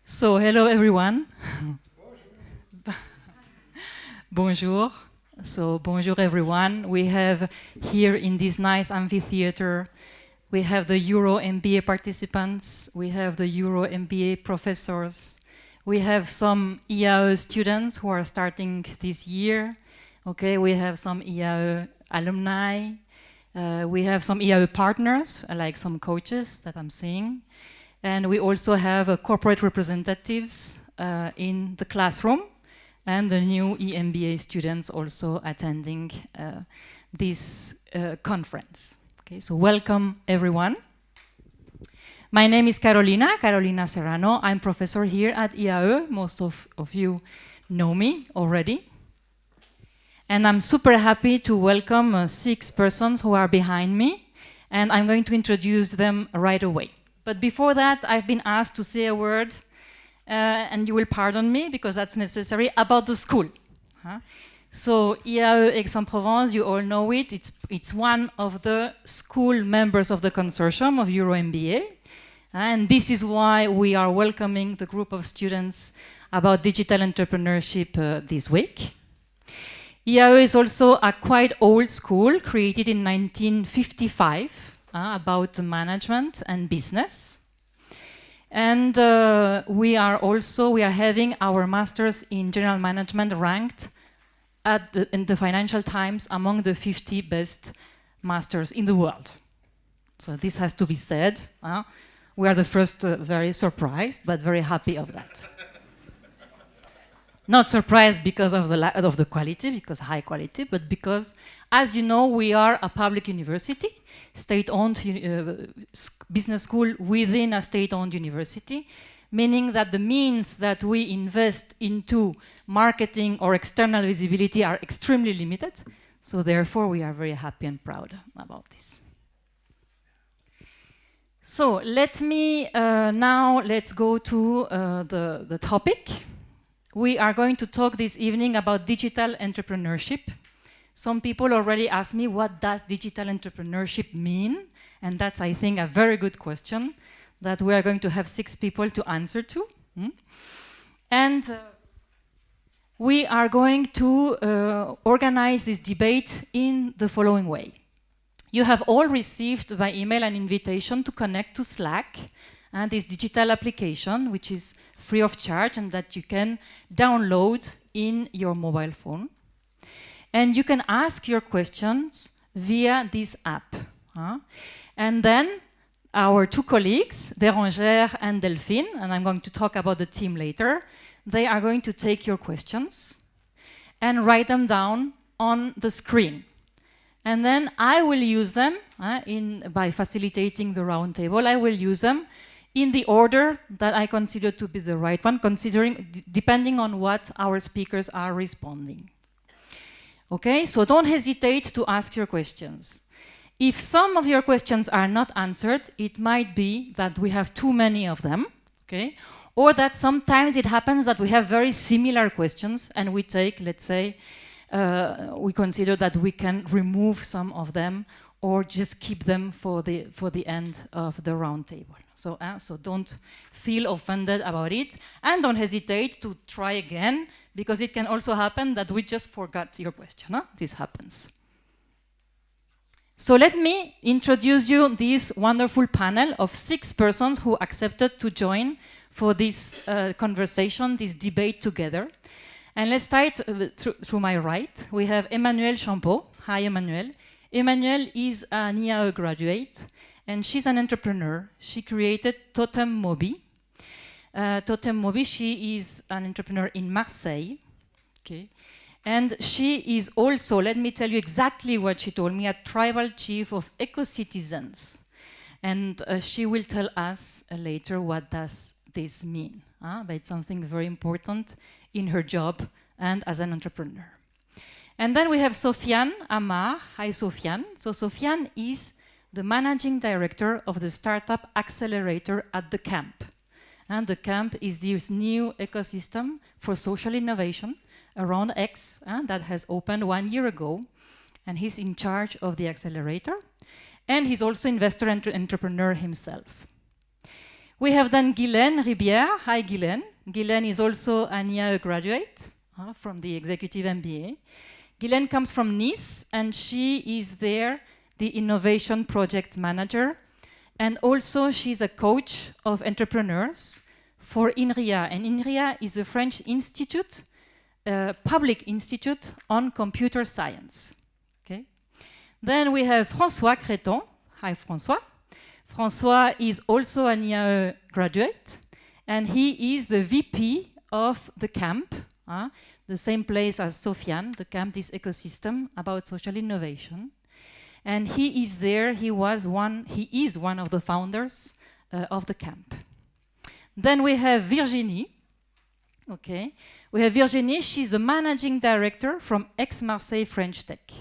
So, hello everyone. Bonjour. So, bonjour everyone. We have here in this nice amphitheater, we have the Euro MBA participants, we have the Euro MBA professors, we have some IAE students who are starting this year. Okay, we have some IAE alumni, we have some IAE partners, like some coaches that I'm seeing. And we also have corporate representatives in the classroom and the new EMBA students also attending this conference. Okay, so welcome everyone. My name is Carolina Serrano. I'm professor here at IAE. Most of you know me already. And I'm super happy to welcome 6 persons who are behind me. And I'm going to introduce them right away. But before that, I've been asked to say a word, and you will pardon me because that's necessary, about the school. So IAE Aix-en-Provence, you all know it. It's one of the school members of the consortium of Euro MBA. And this is why we are welcoming the group of students about digital entrepreneurship this week. IAE is also a quite old school, created in 1955. About management and business. And we are having our masters in general management ranked in the Financial Times among the 50 best masters in the world. So this has to be said. We are the first very surprised, but very happy of that. Not surprised because of the quality, because high quality, but because, as you know, we are a public university, state-owned business school within a state-owned university, meaning that the means that we invest into marketing or external visibility are extremely limited. So therefore, we are very happy and proud about this. So let's go to the topic. We are going to talk this evening about digital entrepreneurship. Some people already asked me, what does digital entrepreneurship mean? And that's, I think, a very good question that we are going to have 6 people to answer to. And we are going to organize this debate in the following way. You have all received by email an invitation to connect to Slack, and this digital application, which is free of charge and that you can download in your mobile phone. And you can ask your questions via this app. And then our 2 colleagues, Bérangère and Delphine, and I'm going to talk about the team later, they are going to take your questions and write them down on the screen. And then I will use them, by facilitating the round table, I will use them in the order that I consider to be the right one, depending on what our speakers are responding. Okay, so don't hesitate to ask your questions. If some of your questions are not answered, it might be that we have too many of them, okay? Or that sometimes it happens that we have very similar questions and we take, let's say, we consider that we can remove some of them or just keep them for the end of the round table. So don't feel offended about it, and don't hesitate to try again, because it can also happen that we just forgot your question. This happens. So let me introduce you this wonderful panel of 6 persons who accepted to join for this conversation, this debate together. And let's start through my right. We have Emmanuelle Champeau. Hi, Emmanuelle. Emmanuelle is an IAE graduate, and she's an entrepreneur. She created Totem Mobi. Totem Mobi, she is an entrepreneur in Marseille. Okay. And she is also, let me tell you exactly what she told me, a tribal chief of eco-citizens. And she will tell us later what does this mean. But it's something very important in her job and as an entrepreneur. And then we have Sofiane Amar. Hi, Sofiane. So Sofiane is the managing director of the startup accelerator at the camp. And the camp is this new ecosystem for social innovation around Aix that has opened 1 year ago. And he's in charge of the accelerator. And he's also investor and entrepreneur himself. We have then Guylaine Ribière. Hi, Guylaine. Guylaine is also an IAE graduate from the Executive MBA. Guylaine comes from Nice, and she is there the Innovation Project Manager. And also, she's a coach of entrepreneurs for INRIA. And INRIA is a French institute, public institute on computer science. Okay. Then we have François Créton. Hi, François. François is also an IAE graduate, and he is the VP of the camp, the same place as Sofiane, the camp, this ecosystem about social innovation. And he is there, he is one of the founders of the camp. Then we have Virginie. Okay. We have Virginie, she's a managing director from Aix-Marseille French Tech.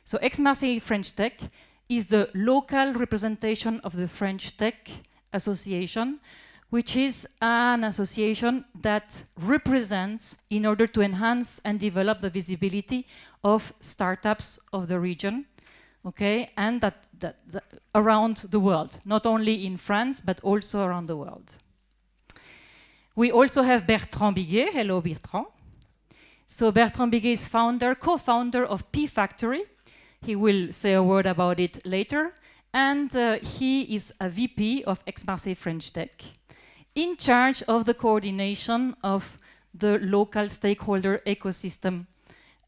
So Aix-Marseille French Tech is the local representation of the French Tech Association, which is an association that represents, in order to enhance and develop the visibility of startups of the region, okay, and that around the world, not only in France, but also around the world. We also have Bertrand Biguet. Hello, Bertrand. So Bertrand Biguet is co-founder of P Factory. He will say a word about it later. And he is a VP of Aix-Marseille French Tech, in charge of the coordination of the local stakeholder ecosystem,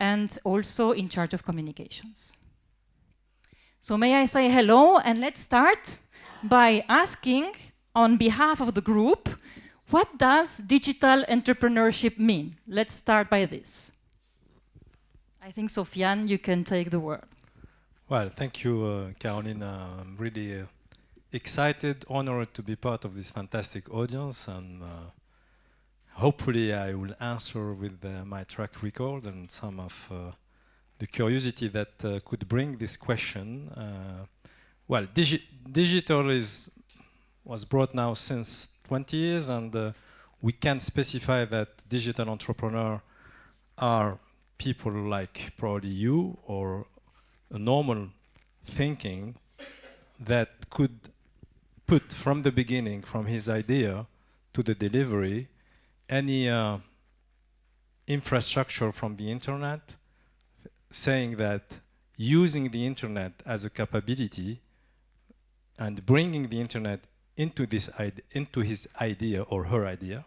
and also in charge of communications. So may I say hello, and let's start by asking, on behalf of the group, what does digital entrepreneurship mean? Let's start by this. I think, Sofiane, you can take the word. Well, thank you, Caroline. I'm really excited, honored to be part of this fantastic audience, and hopefully I will answer with my track record and some of the curiosity that could bring this question. Well, digital was brought now since 20 years, and we can specify that digital entrepreneurs are people like probably you or a normal thinking that could put from the beginning, from his idea to the delivery, any infrastructure from the internet, saying that using the internet as a capability and bringing the internet into his idea or her idea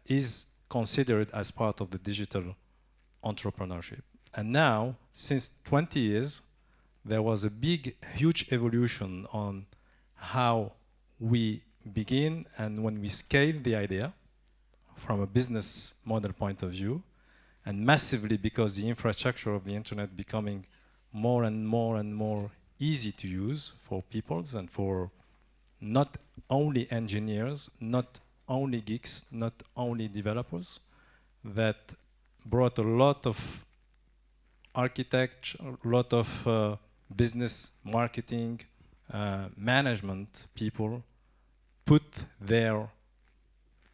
is considered as part of the digital entrepreneurship. And now, since 20 years, there was a huge evolution on how we begin and when we scale the idea from a business model point of view, and massively because the infrastructure of the internet becoming more and more and more easy to use for peoples and for not only engineers, not only geeks, not only developers, that brought a lot of architecture, a lot of business, marketing, management people put their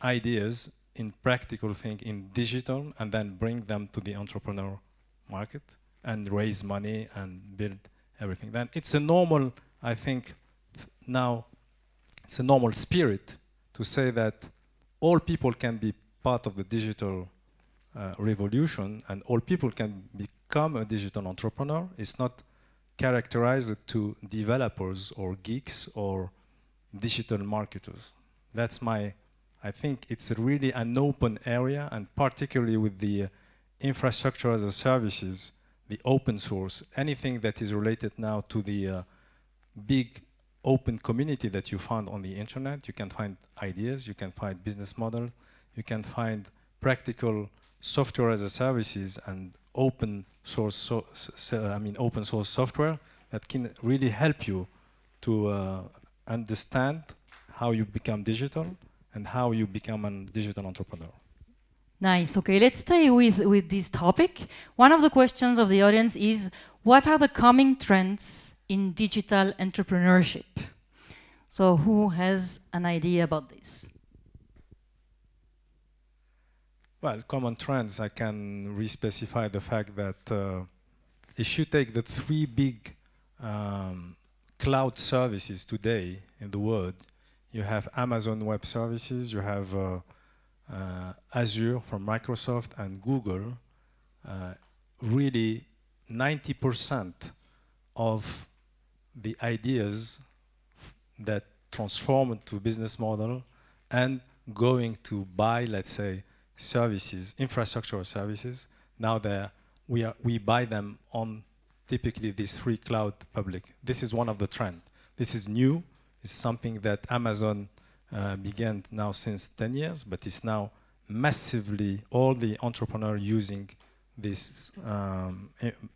ideas in practical thing in digital and then bring them to the entrepreneur market and raise money and build everything. Then it's a normal, I think, now it's a normal spirit to say that all people can be part of the digital revolution, and all people can become a digital entrepreneur. It's not characterized to developers or geeks or digital marketers. That's I think it's really an open area, and particularly with the infrastructure as a services, the open source, anything that is related now to the big open community that you find on the internet. You can find ideas, you can find business models, you can find practical software as a services and open source open source software that can really help you to understand how you become digital and how you become a digital entrepreneur. Nice. Okay, let's stay with this topic. One of the questions of the audience is, what are the coming trends in digital entrepreneurship? So who has an idea about this? Well, common trends, I can re-specify the fact that if you take the three big cloud services today in the world, you have Amazon Web Services, you have Azure from Microsoft and Google. Really 90% of the ideas that transform into business model and going to buy, let's say, services, infrastructure services, now we buy them on typically these 3 cloud public. This is one of the trends. This is new. It's something that Amazon began now since 10 years, but it's now massively all the entrepreneurs using this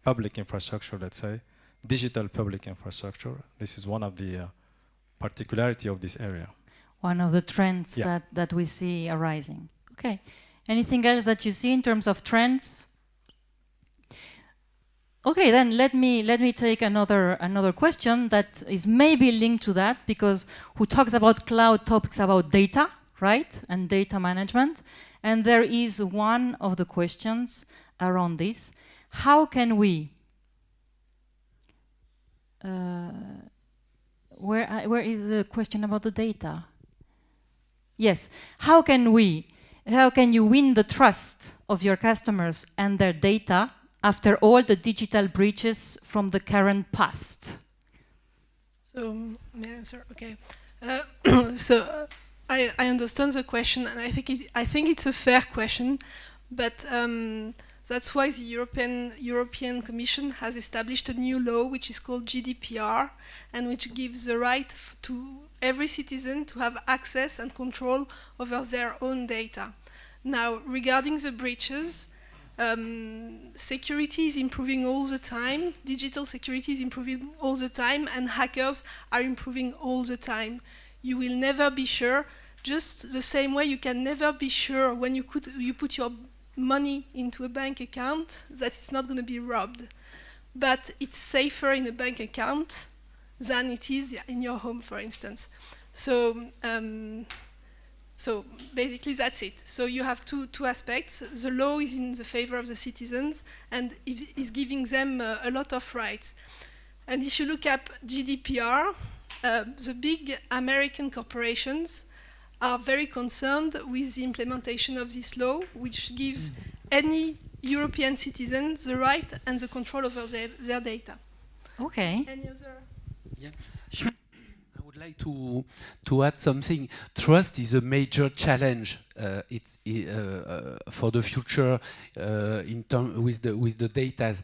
public infrastructure, let's say, digital public infrastructure. This is one of the particularity of this area. One of the trends that we see arising. Okay. Anything else that you see in terms of trends? Okay, then let me take another question that is maybe linked to that, because who talks about cloud talks about data, right? And data management. And there is one of the questions around this. How can we where is the question about the data? Yes. How can you win the trust of your customers and their data after all the digital breaches from the current past? So, may I answer? Okay. I understand the question, and I think it's a fair question, but that's why the European Commission has established a new law which is called GDPR, and which gives the right to every citizen to have access and control over their own data. Now, regarding the breaches, security is improving all the time, digital security is improving all the time, and hackers are improving all the time. You will never be sure, just the same way you can never be sure when you put your money into a bank account that it's not going to be robbed. But it's safer in a bank account than it is in your home, for instance. So basically that's it. So you have two aspects. The law is in the favor of the citizens and is giving them a lot of rights. And if you look at GDPR, the big American corporations are very concerned with the implementation of this law, which gives any European citizen the right and the control over their data. Okay. Any other? Yeah, sure. I would like to add something. Trust is a major challenge for the future with the data.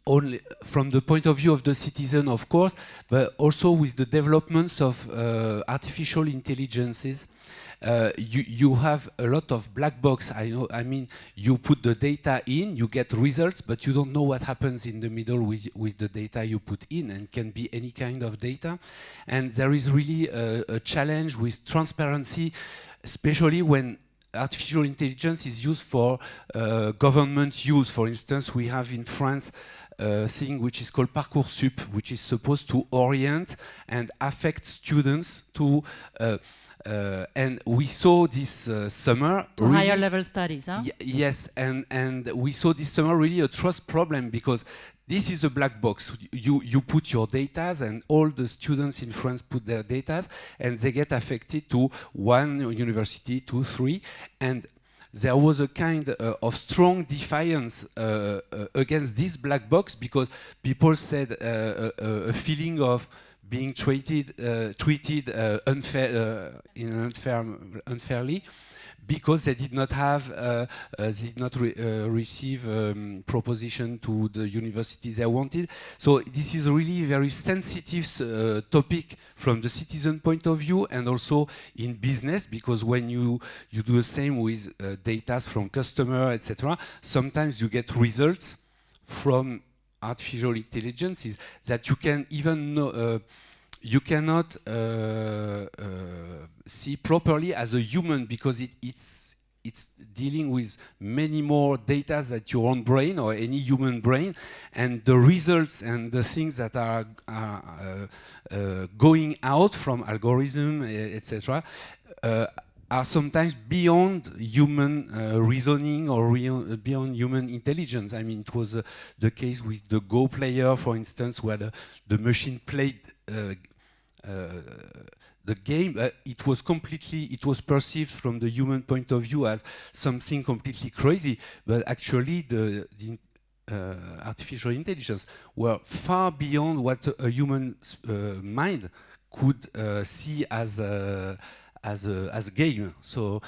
Only from the point of view of the citizen, of course, but also with the developments of artificial intelligences. You have a lot of black box. I mean, you put the data in, you get results, but you don't know what happens in the middle with the data you put in, and can be any kind of data. And there is really a challenge with transparency, especially when artificial intelligence is used for government use. For instance, we have in France a thing which is called Parcoursup, which is supposed to orient and affect students to and we saw this summer to really higher level studies, huh? Yes, and we saw this summer really a trust problem, because this is a black box. You put your data, and all the students in France put their data, and they get affected to one university, 2, 3, and there was a kind of strong defiance against this black box, because people said a feeling of being treated unfairly, because they did not have, receive proposition to the university they wanted. So this is really a very sensitive topic from the citizen point of view, and also in business, because when you do the same with data from customer, etc., sometimes you get results from artificial intelligence is that you can even know, you cannot see properly as a human, because it's dealing with many more data than your own brain or any human brain, and the results and the things that are going out from algorithm, etc., are sometimes beyond human reasoning or beyond human intelligence. I mean, it was the case with the Go player, for instance, where the machine played the game, it was perceived from the human point of view as something completely crazy, but actually the artificial intelligence were far beyond what a human mind could see as a game. So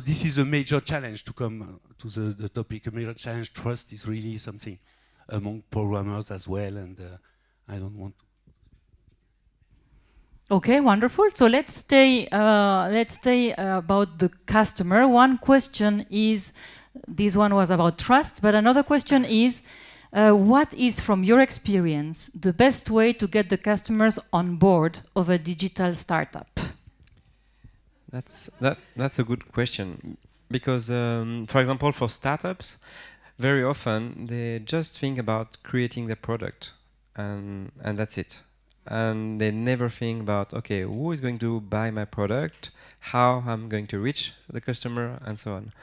this is a major challenge to come to the topic. A major challenge. Trust is really something among programmers as well, and I don't want to. Okay, wonderful. So let's stay about the customer. One question is, this one was about trust, but another question is, what is, from your experience, the best way to get the customers on board of a digital startup? That's a good question, because, for example, for startups, very often they just think about creating their product, and that's it. And they never think about, okay, who is going to buy my product, how I'm going to reach the customer, and so on.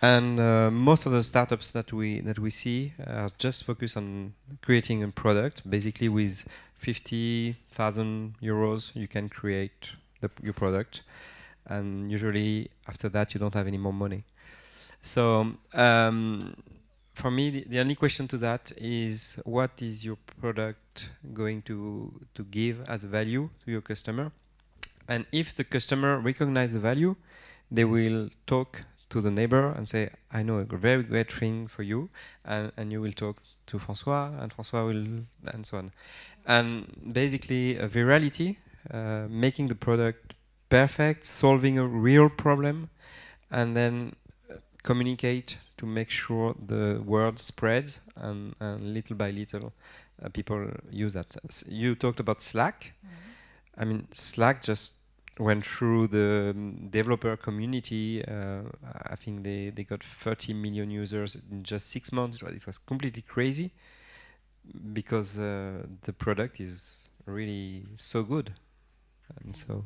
And most of the startups that we see are just focused on creating a product. Basically, with 50,000 euros, you can create your product, and usually after that, you don't have any more money. So for me, the only question to that is, what is your product going to give as value to your customer? And if the customer recognizes the value, they will talk to the neighbor and say, I know a very great thing for you, and you will talk to François, and François will, and so on. And basically, a virality, making the product perfect, solving a real problem, and then communicate to make sure the word spreads, and little by little people use that. You talked about Slack. Mm-hmm. I mean, Slack just went through the developer community. I think they got 30 million users in just 6 months. It was completely crazy, because the product is really so good. And so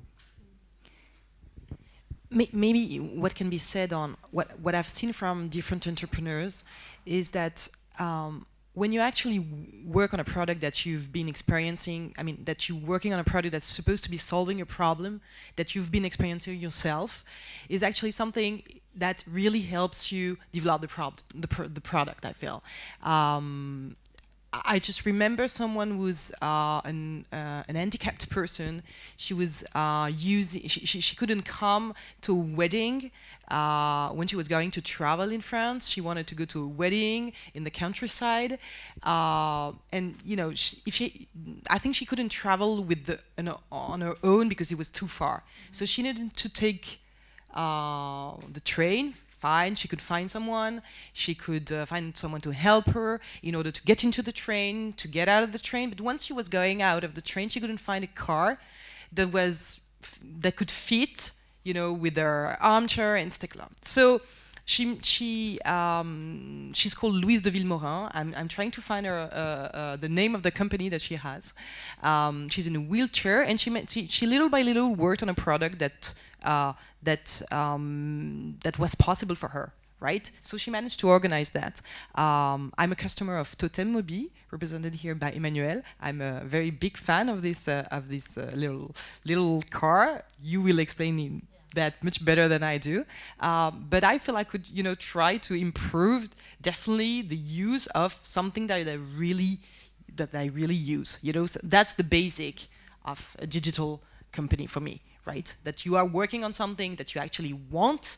maybe what can be said on what I've seen from different entrepreneurs is that when you actually work on a product that you've been experiencing, I mean, that you're working on a product that's supposed to be solving a problem that you've been experiencing yourself, is actually something that really helps you develop the product, I feel. I just remember someone who's an handicapped person. She was she couldn't come to a wedding when she was going to travel in France. She wanted to go to a wedding in the countryside, and you know, I think she couldn't travel with on her own because it was too far. So she needed to take the train. Fine, she could find someone. She could find someone to help her in order to get into the train, to get out of the train. But once she was going out of the train, she couldn't find a car that could fit, you know, with her armchair and stuff like that. So she's called Louise de Villemorin. I'm trying to find her the name of the company that she has. She's in a wheelchair, and she little by little worked on a product that was possible for her, right? So she managed to organize that. I'm a customer of Totem Mobi, represented here by Emmanuel. I'm a very big fan of this little car. You will explain that much better than I do. But I feel I could, you know, try to improve definitely the use of something that I really use. You know, so that's the basic of a digital company for me. Right? That you are working on something that you actually want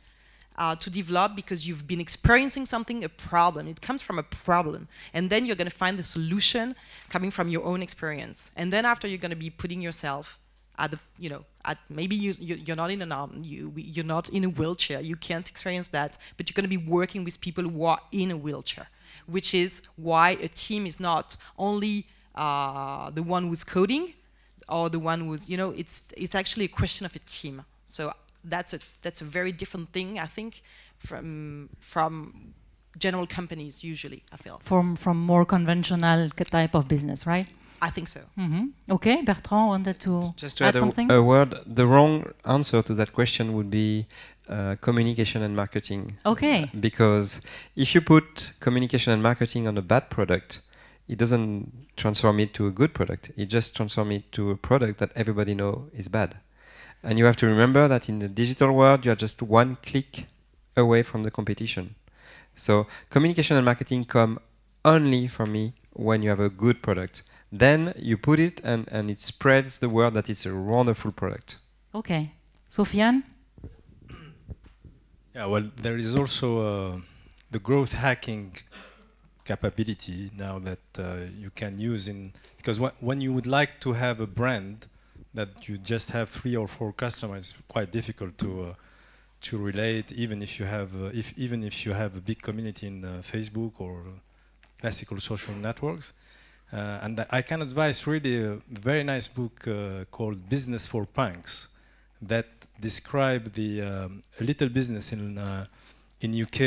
to develop because you've been experiencing a problem. It comes from a problem. And then you're going to find the solution coming from your own experience. And then after, you're going to be putting yourself at maybe you're not in an arm, you're not in a wheelchair, you can't experience that, but you're going to be working with people who are in a wheelchair, which is why a team is not only the one who's coding, or the one who's, you know, it's actually a question of a team. So that's a very different thing, I think, from general companies usually, I feel. From more conventional type of business, right? I think so. Mm-hmm. Okay, Bertrand wanted to just to add something? A word. The wrong answer to that question would be communication and marketing. Okay. Because if you put communication and marketing on a bad product, it doesn't transform it to a good product. It just transforms it to a product that everybody know is bad. And you have to remember that in the digital world, you are just one click away from the competition. So communication and marketing come only for me when you have a good product. Then you put it and it spreads the word that it's a wonderful product. Okay. Sofiane? Yeah, well, there is also the growth hacking capability now that you can use in, because when you would like to have a brand that you just have 3 or 4 customers, it's quite difficult to relate, even if you have even if you have a big community in Facebook or classical social networks. And I can advise really a very nice book called Business for Punks that describe a little business in UK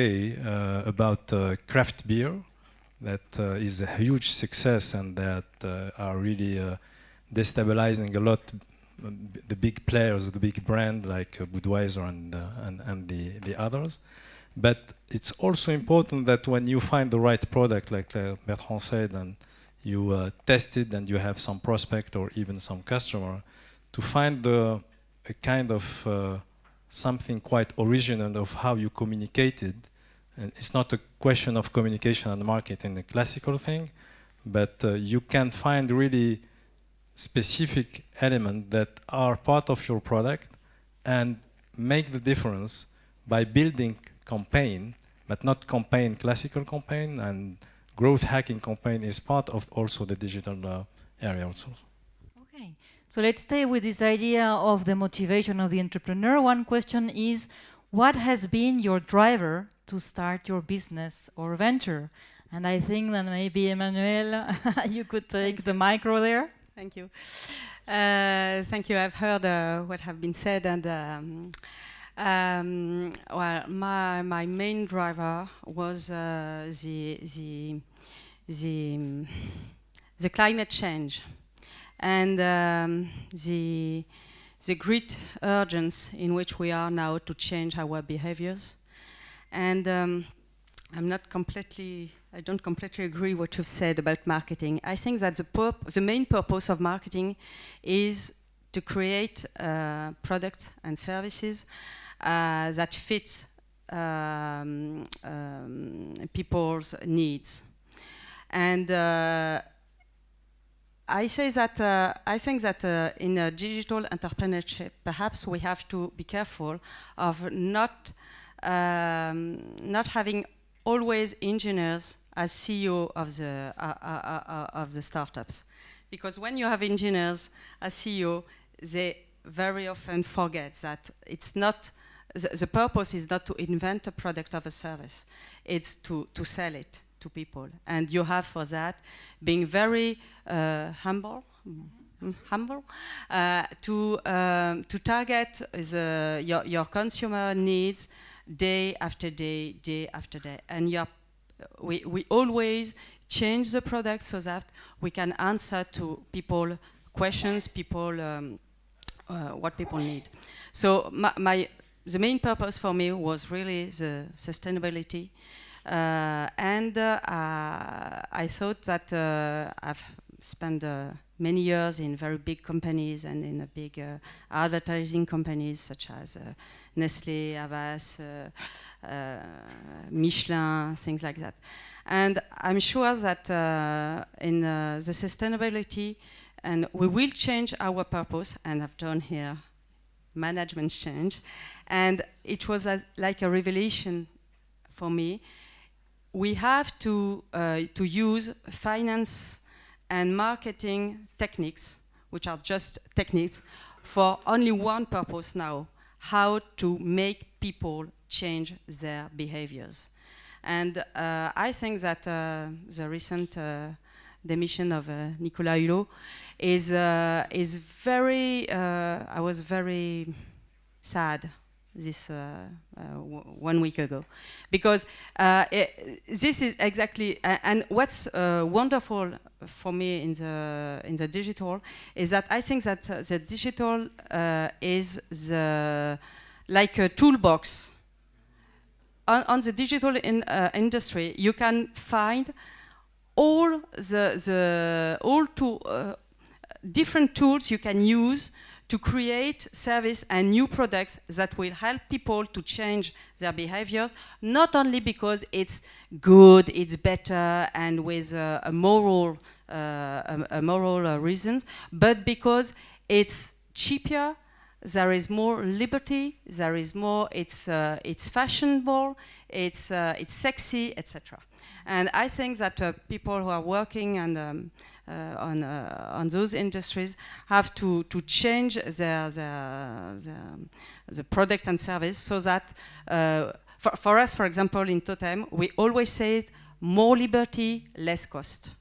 about craft beer that is a huge success and that are really destabilizing a lot the big players, the big brand like Budweiser and the others. But it's also important that when you find the right product, like Bertrand said, and you test it and you have some prospect or even some customer, to find a kind of something quite original of how you communicated. And it's not a question of communication and marketing, a classical thing, but you can find really specific elements that are part of your product and make the difference by building campaign, but not campaign, classical campaign, and growth hacking campaign is part of also the digital area also. Okay, so let's stay with this idea of the motivation of the entrepreneur. One question is, what has been your driver to start your business or venture? And I think that maybe Emmanuel, you could take the micro there. Thank you. Thank you. I've heard what have been said, and well, my main driver was the climate change and the great urgency in which we are now to change our behaviors. And I don't completely agree what you've said about marketing. I think that the main purpose of marketing is to create products and services that fit people's needs. And I think that in a digital entrepreneurship, perhaps we have to be careful of not having always engineers as CEO of the startups, because when you have engineers as CEO, they very often forget that it's not the purpose is not to invent a product or a service; it's to sell it to people, and you have for that being very humble to target your consumer needs day after day, day after day, and we always change the product so that we can answer to people questions, what people need. So the main purpose for me was really the sustainability, and I thought that I've spent many years in very big companies and in big advertising companies such as Nestlé, Havas, Michelin, things like that. And I'm sure that in the sustainability, and we will change our purpose, and I've done here management change, and it was like a revelation for me. We have to use finance and marketing techniques, which are just techniques, for only one purpose now: how to make people change their behaviors. And I think that the recent demission of Nicolas Hulot is very. I was very sad this 1 week ago, because this is exactly. And what's wonderful for me in the digital is that I think that the digital is like a toolbox. On the digital industry, you can find all different tools you can use to create service and new products that will help people to change their behaviors, not only because it's good, it's better, and with a moral reasons, but because it's cheaper, there is more liberty, there is more, it's fashionable, it's sexy, etc. And I think that people who are working and on those industries have to change the product and service so that for us, for example, in Totem, we always say more liberty, less cost.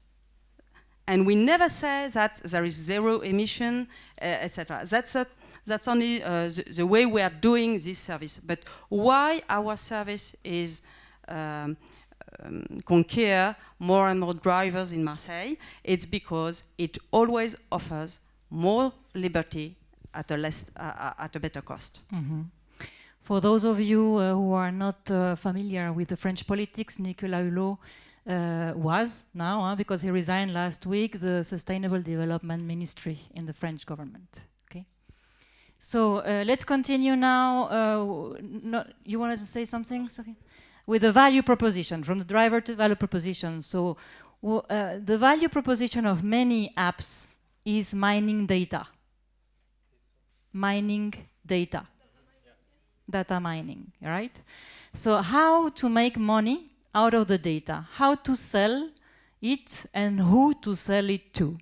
And we never say that there is zero emission, etc. That's only the way we are doing this service. But why our service is conquer more and more drivers in Marseille, it's because it always offers more liberty at a better cost. Mm-hmm. For those of you who are not familiar with the French politics, Nicolas Hulot was now, because he resigned last week, the Sustainable Development Ministry in the French government. Okay, so let's continue now. You wanted to say something, Sophie? With the value proposition, from the driver to value proposition. So the value proposition of many apps is mining data. Mining data. Data mining, right? So how to make money out of the data, how to sell it, and who to sell it to.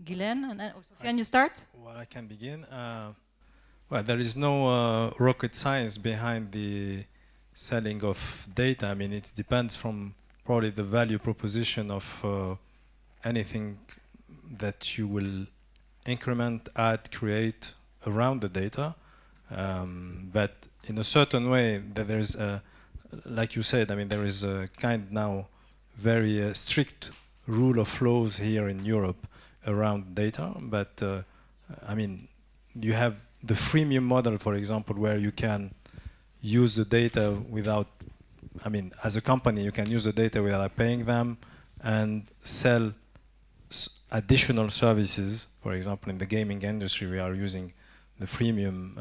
Guylaine, and can you start? Well, I can begin. Well, there is no rocket science behind the selling of data. I mean, it depends from probably the value proposition of anything that you will increment, add, create around the data. But in a certain way, that there is, like you said, I mean, there is a kind now very strict rule of laws here in Europe around data. But I mean, you have the freemium model, for example, where you can use the data without, I mean, as a company, you can use the data without paying them and sell additional services. For example, in the gaming industry, we are using the freemium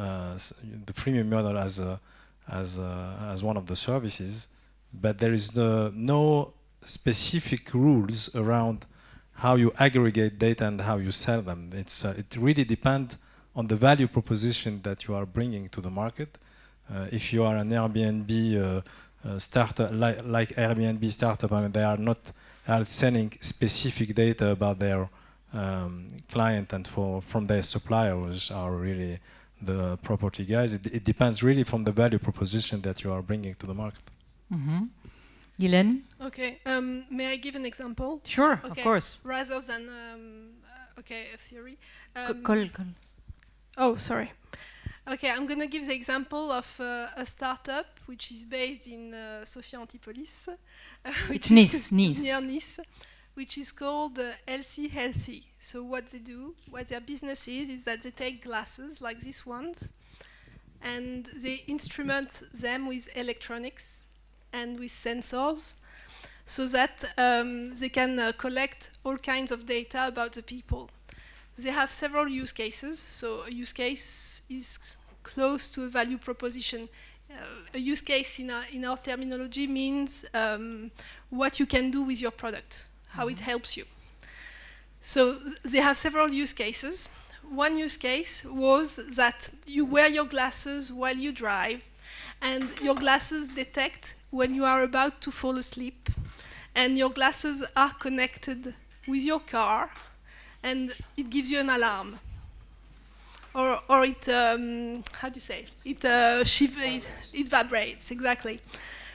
model as one of the services. But there is no specific rules around how you aggregate data and how you sell them. It really depends on the value proposition that you are bringing to the market. If you are an Airbnb startup, like Airbnb startup, I mean, they are selling specific data about their client and from their suppliers are really the property guys. It depends really from the value proposition that you are bringing to the market. Mm-hmm. Guylaine? Okay, may I give an example? Sure, okay. Of course. Rather than, a theory. Call. Oh, sorry. Okay, I'm going to give the example of a startup which is based in Sophia Antipolis. It's Nice. Near Nice, which is called Healthy. So what they do, what their business is that they take glasses like these ones and they instrument them with electronics and with sensors so that they can collect all kinds of data about the people. They have several use cases, so a use case is close to a value proposition. A use case in our terminology means what you can do with your product, how it helps you. So they have several use cases. One use case was that you wear your glasses while you drive, and your glasses detect when you are about to fall asleep, and your glasses are connected with your car, and it gives you an alarm, or it how do you say it vibrates, exactly.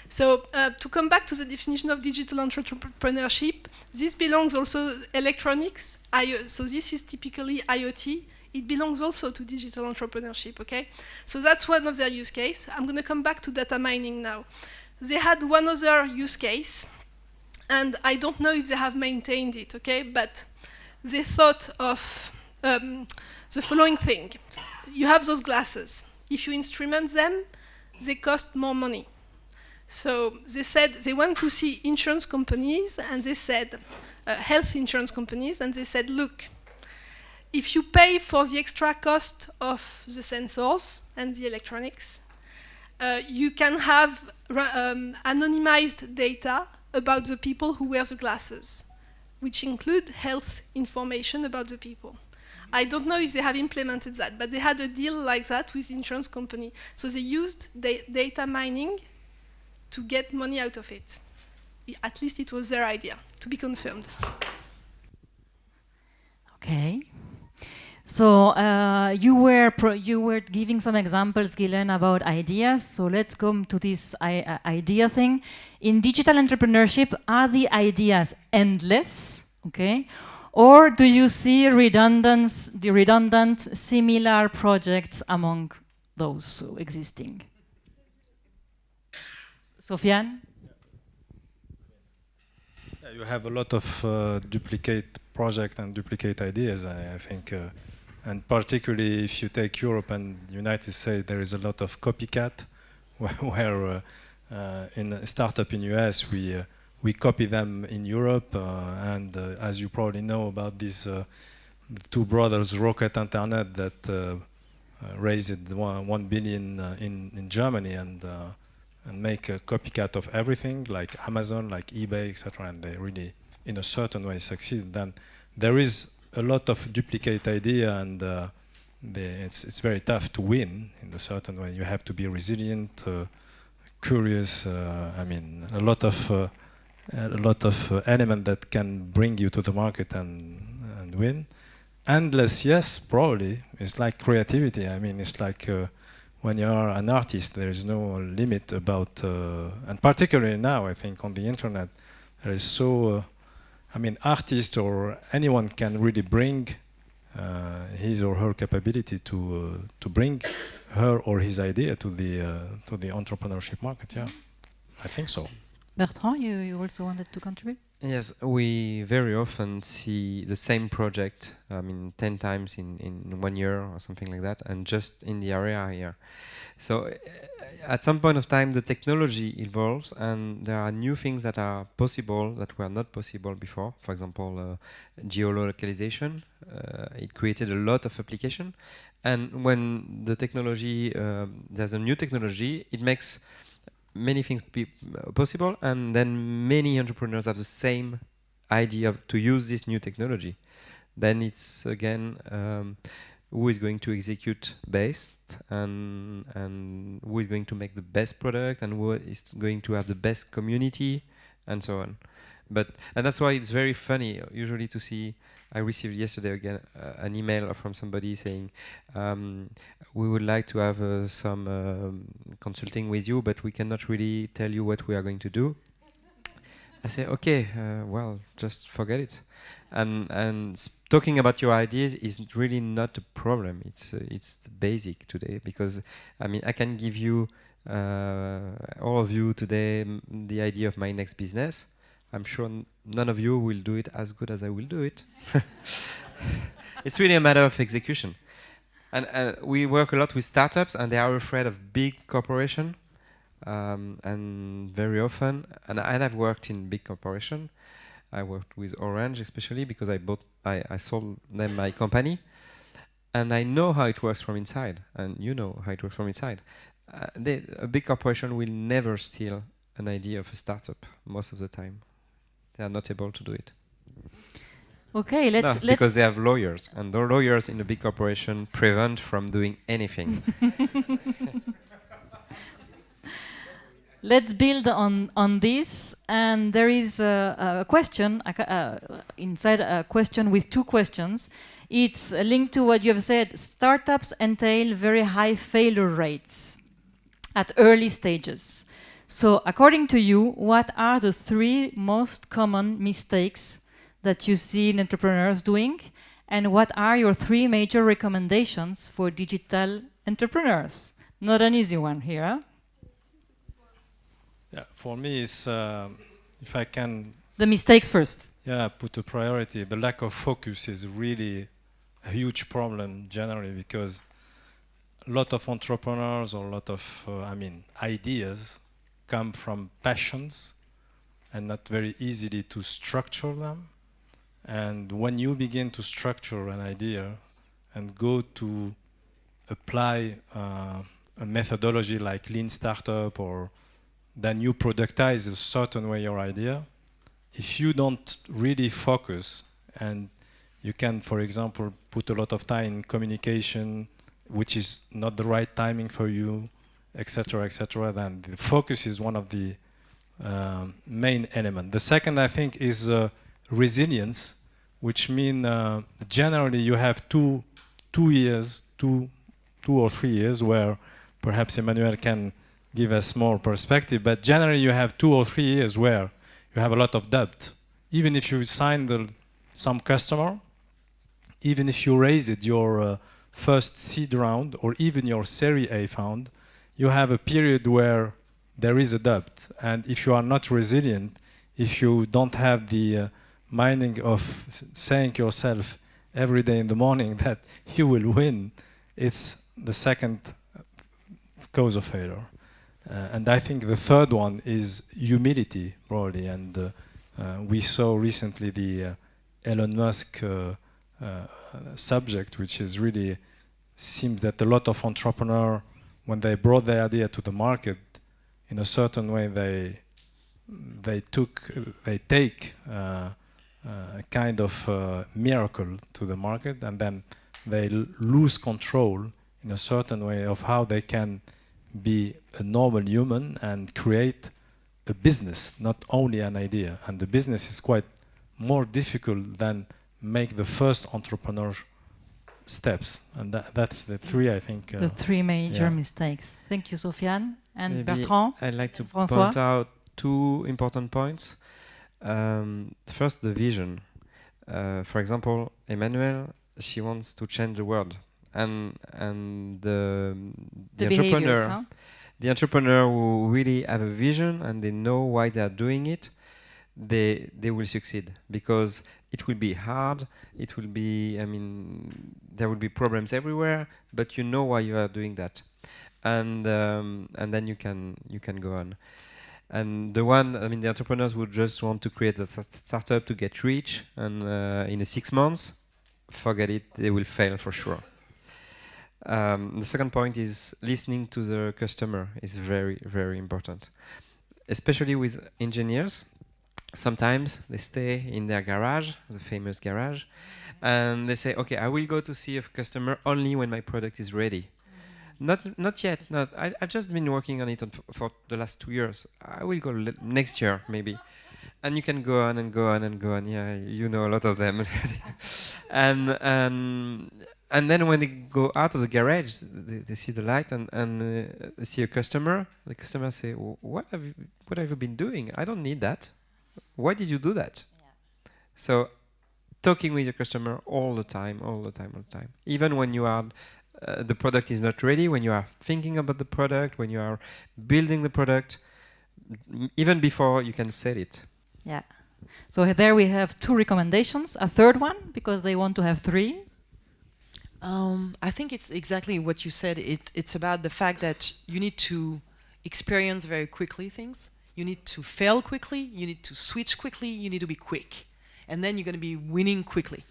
So to come back to the definition of digital entrepreneurship, this belongs also electronics. So this is typically IoT. It belongs also to digital entrepreneurship. Okay, so that's one of their use case. I'm going to come back to data mining now. They had one other use case, and I don't know if they have maintained it. Okay, but they thought of the following thing. You have those glasses. If you instrument them, they cost more money. So they said they want to see insurance companies, and they said, health insurance companies, and they said, look, if you pay for the extra cost of the sensors and the electronics, you can have anonymized data about the people who wear the glasses, which include health information about the people. I don't know if they have implemented that, but they had a deal like that with the insurance company. So they used data mining to get money out of it. At least it was their idea, to be confirmed. Okay. So you were giving some examples, Guylaine, about ideas. So let's come to this idea thing. In digital entrepreneurship, are the ideas endless? Okay. Or do you see redundant similar projects among those existing? Sofiane? Yeah, you have a lot of duplicate projects and duplicate ideas, I think. And particularly if you take Europe and United States, there is a lot of copycat, where in a startup in US, we copy them in Europe, and as you probably know about these two brothers, Rocket Internet, that raised 1 billion in Germany, and make a copycat of everything, like Amazon, like eBay, etc. And they really, in a certain way, succeed. Then there is a lot of duplicate idea, and it's very tough to win in a certain way. You have to be resilient, curious. I mean, a lot of element that can bring you to the market and win. Endless, yes, probably. It's like creativity. I mean, it's like when you are an artist, there is no limit about, and particularly now, I think on the internet, there is so. I mean, artists or anyone can really bring his or her capability to bring her or his idea to the entrepreneurship market. Yeah, I think so. Bertrand, you also wanted to contribute? Yes, we very often see the same project, 10 times in 1 year or something like that, and just in the area here. So at some point of time, the technology evolves, and there are new things that are possible that were not possible before. For example, geolocalization. It created a lot of application, and when the technology, there's a new technology, it makes many things possible, and then many entrepreneurs have the same idea to use this new technology. Then it's again who is going to execute best, and who is going to make the best product, and who is going to have the best community, and so on. And that's why it's very funny usually to see. I received yesterday again an email from somebody saying, we would like to have some consulting with you, but we cannot really tell you what we are going to do. I say, okay, well, just forget it. And talking about your ideas is really not a problem. It's basic today, because I can give you all of you today the idea of my next business. I'm sure none of you will do it as good as I will do it. It's really a matter of execution. And we work a lot with startups, and they are afraid of big corporation. And very often, and I've worked in big corporation. I worked with Orange especially because I sold them my company, and I know how it works from inside, and you know how it works from inside. A big corporation will never steal an idea of a startup most of the time. They are not able to do it. Okay, let's because they have lawyers, and the lawyers in the big corporation prevent from doing anything. Let's build on this, and there is a question inside a question with two questions. It's linked to what you have said. Startups entail very high failure rates at early stages. So according to you, what are the 3 most common mistakes that you see in entrepreneurs doing, and what are your 3 major recommendations for digital entrepreneurs? Not an easy one here. Huh? Yeah, for me, it's if I can. The mistakes first. Yeah, put a priority. The lack of focus is really a huge problem generally, because a lot of entrepreneurs or a lot of ideas come from passions and not very easily to structure them. And when you begin to structure an idea and go to apply a methodology like lean startup, or then you productize a certain way your idea, if you don't really focus and you can, for example, put a lot of time in communication, which is not the right timing for you, etc., then the focus is one of the main elements. The second, I think, is resilience, which means generally you have two or 3 years, where perhaps Emmanuel can give us more perspective, but generally you have 2 or 3 years where you have a lot of debt. Even if you sign some customer, even if you raised your first seed round or even your Series A fund, you have a period where there is a debt. And if you are not resilient, if you don't have the minding of saying yourself every day in the morning that you will win, it's the second cause of failure. And I think the third one is humility, probably. And we saw recently the Elon Musk subject, which is really seems that a lot of entrepreneurs, when they brought their idea to the market, in a certain way they take a kind of miracle to the market, and then they lose control in a certain way of how they can be a normal human and create a business, not only an idea. And the business is quite more difficult than make the first entrepreneur steps. And that's the three, I think. The three major mistakes. Thank you, Sofiane. And Maybe Bertrand? I'd like to François? point out 2 important points. First, the vision. For example, Emmanuel, she wants to change the world. And the entrepreneur, huh? the entrepreneur who really have a vision and they know why they are doing it, they will succeed, because it will be hard. It will be, there will be problems everywhere, but you know why you are doing that, and then you can go on. And the entrepreneurs who just want to create a startup to get rich, and in 6 months, forget it. They will fail for sure. The second point is listening to the customer is very, very important, especially with engineers. Sometimes they stay in their garage, the famous garage, and they say, okay, I will go to see a customer only when my product is ready. Not yet. I've just been working on it for the last 2 years. I will go next year, maybe. And you can go on and go on and go on. Yeah, you know a lot of them. And then when they go out of the garage, they see the light and they see a customer. The customer say, what have you been doing? I don't need that. Why did you do that? Yeah. So talking with your customer all the time. Even when you are, the product is not ready, when you are thinking about the product, when you are building the product, even before you can sell it. Yeah. So there we have 2 recommendations. A third one, because they want to have 3. I think it's exactly what you said. It's about the fact that you need to experience very quickly things. You need to fail quickly. You need to switch quickly. You need to be quick. And then you're going to be winning quickly.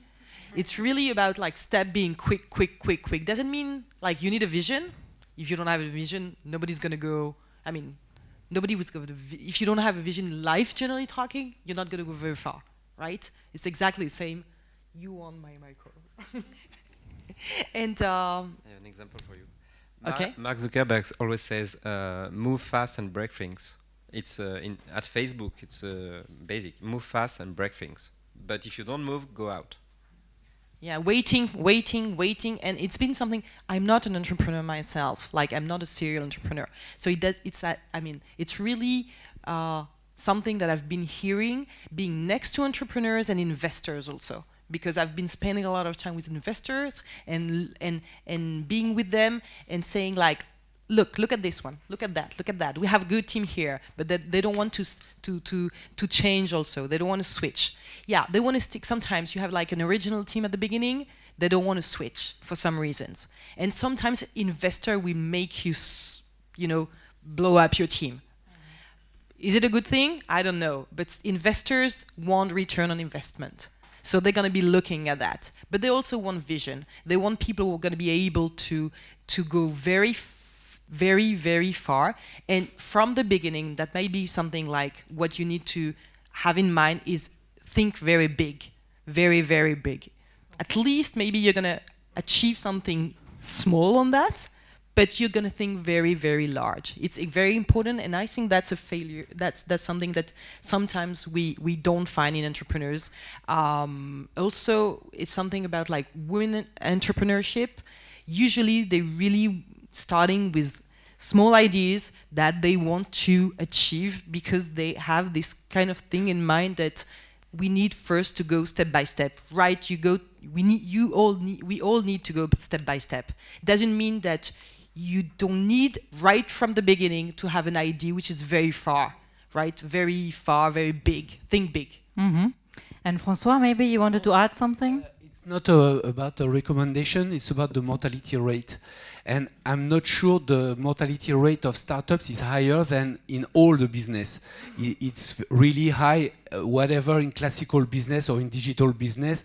It's really about being quick. Doesn't mean you need a vision. If you don't have a vision, nobody's going to go. Nobody was going to. If you don't have a vision in life, generally talking, you're not going to go very far, right? It's exactly the same. You on my micro. And I have an example for you. Okay. Mark Zuckerberg always says, "Move fast and break things." It's at Facebook. It's basic. Move fast and break things. But if you don't move, go out. Yeah, waiting, and it's been something. I'm not an entrepreneur myself. I'm not a serial entrepreneur. So it's really something that I've been hearing, being next to entrepreneurs and investors also. Because I've been spending a lot of time with investors and being with them and saying look at this one, look at that. We have a good team here, but they don't want to change also. They don't want to switch. Yeah, they want to stick. Sometimes you have an original team at the beginning. They don't want to switch for some reasons. And sometimes investor will make you, blow up your team. Is it a good thing? I don't know. But investors want return on investment. So they're going to be looking at that. But they also want vision. They want people who are going to be able to go very, very far. And from the beginning, that may be something like what you need to have in mind is think very big. Very, very big. At least maybe you're going to achieve something small on that, but you're going to think very, very large. It's very important, and I think that's a failure. That's something that sometimes we don't find in entrepreneurs. Also, it's something about like women entrepreneurship. Usually, they really starting with small ideas that they want to achieve because they have this kind of thing in mind that we need first to go step by step, right? We all need to go step by step. Doesn't mean that you don't need right from the beginning to have an idea which is very far, right? Very far, very big. Think big. Mm-hmm. And François, maybe you wanted to add something? It's not about a recommendation, it's about the mortality rate. And I'm not sure the mortality rate of startups is higher than in all the business. It's really high, whatever in classical business or in digital business.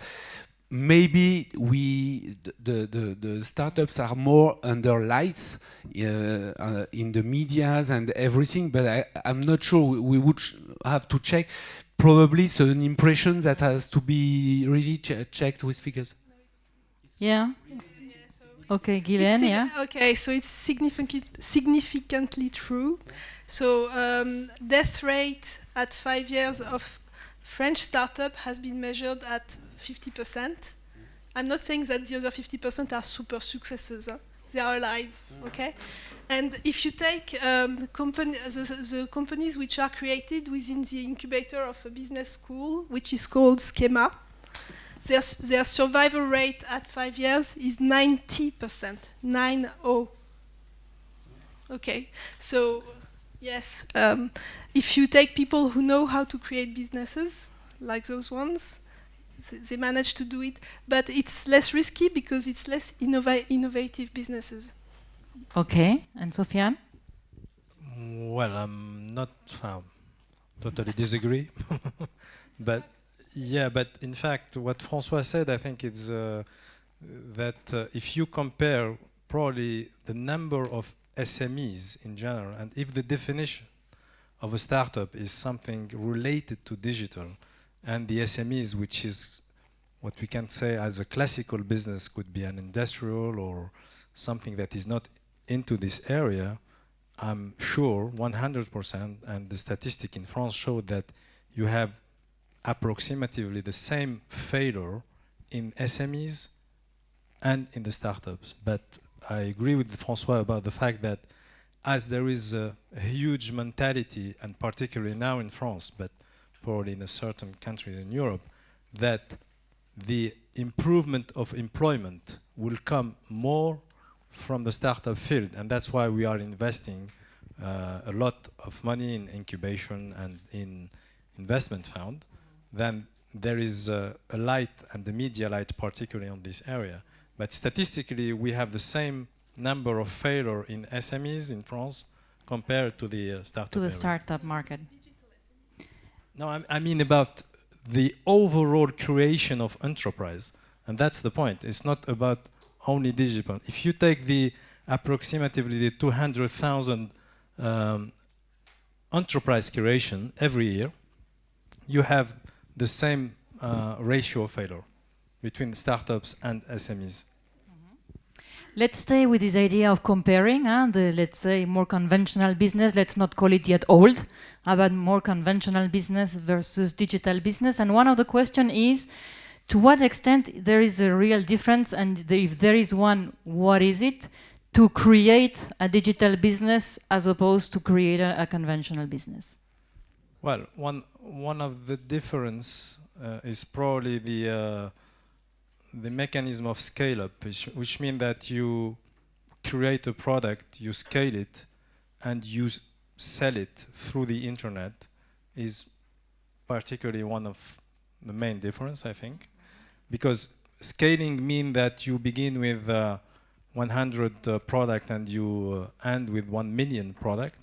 Maybe the startups are more under lights in the medias and everything, but I'm not sure. We would have to check. Probably it's an impression that has to be really checked with figures. Yeah. Okay, Guylaine, yeah. Okay, so it's significantly true. So death rate at 5 years of French startup has been measured at 50%. I'm not saying that the other 50% are super successes. Huh? They are alive, okay? And if you take the companies which are created within the incubator of a business school, which is called Schema, their survival rate at 5 years is 90%. 9-0. Okay, so yes, if you take people who know how to create businesses, like those ones, they manage to do it, but it's less risky because it's less innovative businesses. Okay, and Sofiane? Well, I'm not totally disagree, but yeah, but in fact, what François said, I think it's that if you compare probably the number of SMEs in general, and if the definition of a startup is something related to digital, and the SMEs, which is what we can say as a classical business, could be an industrial or something that is not into this area, I'm sure 100%, and the statistic in France showed that you have approximately the same failure in SMEs and in the startups. But I agree with François about the fact that as there is a huge mentality, and particularly now in France, but probably in certain countries in Europe, that the improvement of employment will come more from the startup field, and that's why we are investing a lot of money in incubation and in investment fund. Then there is a light, and the media light particularly on this area. But statistically, we have the same number of failure in SMEs in France compared to the startup. To the startup market. No, I mean about the overall creation of enterprise, and that's the point. It's not about only digital. If you take the approximately the 200,000 enterprise creation every year, you have the same ratio of failure between startups and SMEs. Let's stay with this idea of comparing the, let's say, more conventional business. Let's not call it yet old, but more conventional business versus digital business. And one of the questions is, to what extent there is a real difference, and if there is one, what is it, to create a digital business as opposed to create a conventional business? Well, one of the difference is probably the mechanism of scale up, which means that you create a product, you scale it, and you sell it through the internet, is particularly one of the main difference, I think. Because scaling means that you begin with 100 product and you end with 1 million product.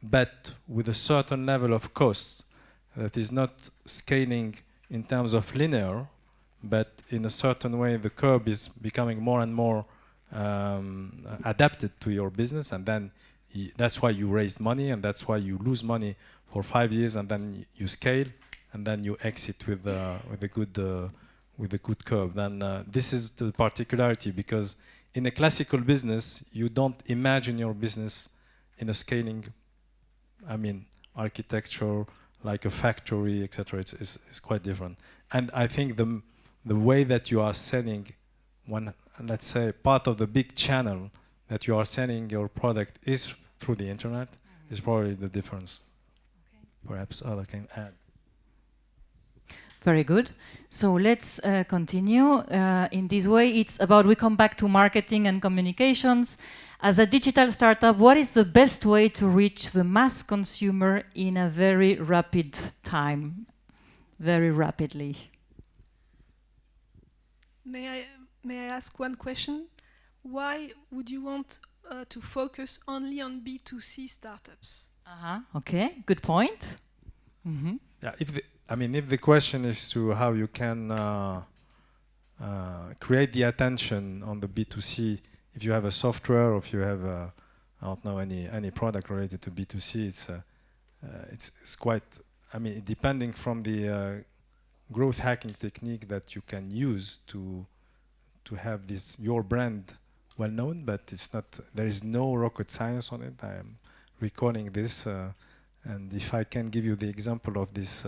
but with a certain level of costs that is not scaling in terms of linear, but in a certain way the curve is becoming more and more adapted to your business, and then that's why you raise money, and that's why you lose money for 5 years, and then you scale, and then you exit with a good curve. Then this is the particularity, because in a classical business you don't imagine your business in a scaling, I mean, architecture like a factory, etc. It's quite different. And I think the way that you are selling one, let's say, part of the big channel that you are selling your product is through the internet, is probably the difference. Okay. Perhaps other can add. Very good. So let's continue. In this way, it's about, we come back to marketing and communications. As a digital startup, what is the best way to reach the mass consumer in a very rapid time, very rapidly? May I ask one question? Why would you want to focus only on B2C startups? Okay, good point. Mm-hmm. Yeah, if the question is to how you can create the attention on the B2C, if you have a software or if you have I don't know, any product related to B2C, it's quite, depending from the growth hacking technique that you can use to have your brand well known, but it's not, there is no rocket science on it. I am recalling this, and if I can give you the example of this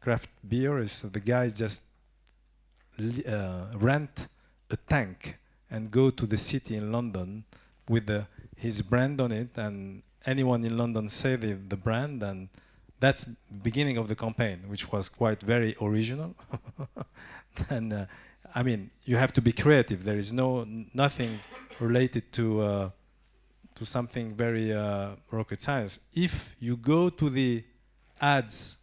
craft beer, is the guy just rent a tank and go to the city in London with his brand on it, and anyone in London say the brand, and that's beginning of the campaign, which was quite very original. And you have to be creative. There is nothing related to something very rocket science. If you go to the ads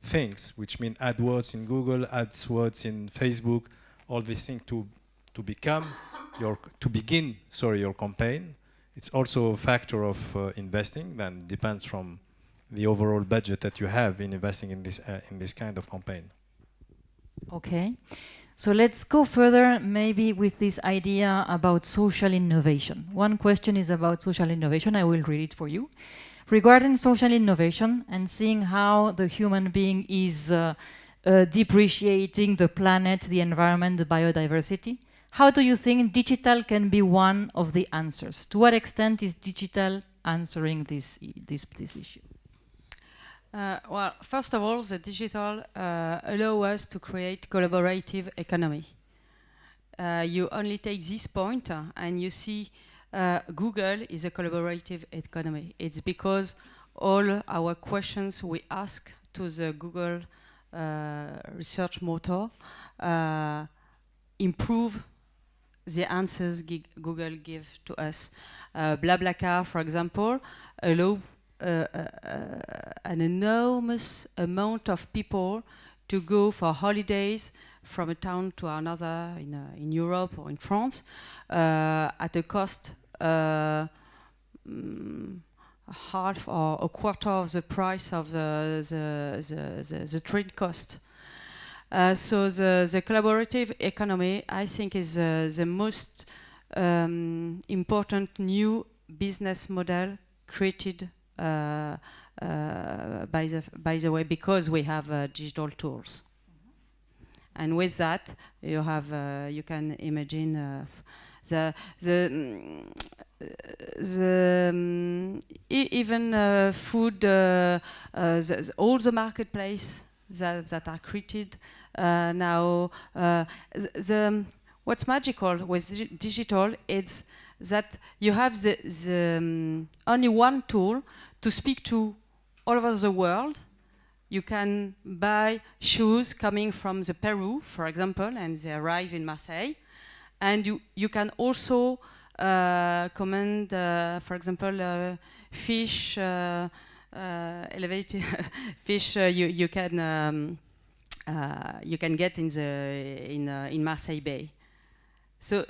things, which mean AdWords in Google, AdWords in Facebook, all these things to begin your campaign, it's also a factor of investing. Then depends from the overall budget that you have in investing in this kind of campaign. Okay, so let's go further, maybe with this idea about social innovation. One question is about social innovation. I will read it for you. Regarding social innovation and seeing how the human being is depreciating the planet, the environment, the biodiversity, how do you think digital can be one of the answers? To what extent is digital answering this issue? Well, first of all, the digital allow us to create collaborative economy. You only take this point and you see Google is a collaborative economy. It's because all our questions we ask to the Google research motor improve the answers Google give to us. BlaBlaCar, for example, allow an enormous amount of people to go for holidays from a town to another in Europe or in France at a cost half or a quarter of the price of the train cost. So the collaborative economy, I think, is the most important new business model created by the way, because we have digital tools. And with that, you have you can imagine even food, all the marketplace that are created now. What's magical with digital is that you have the only one tool to speak to all over the world. You can buy shoes coming from the Peru, for example, and they arrive in Marseille. And you can also command, for example, fish, elevated fish. You can get in Marseille Bay. So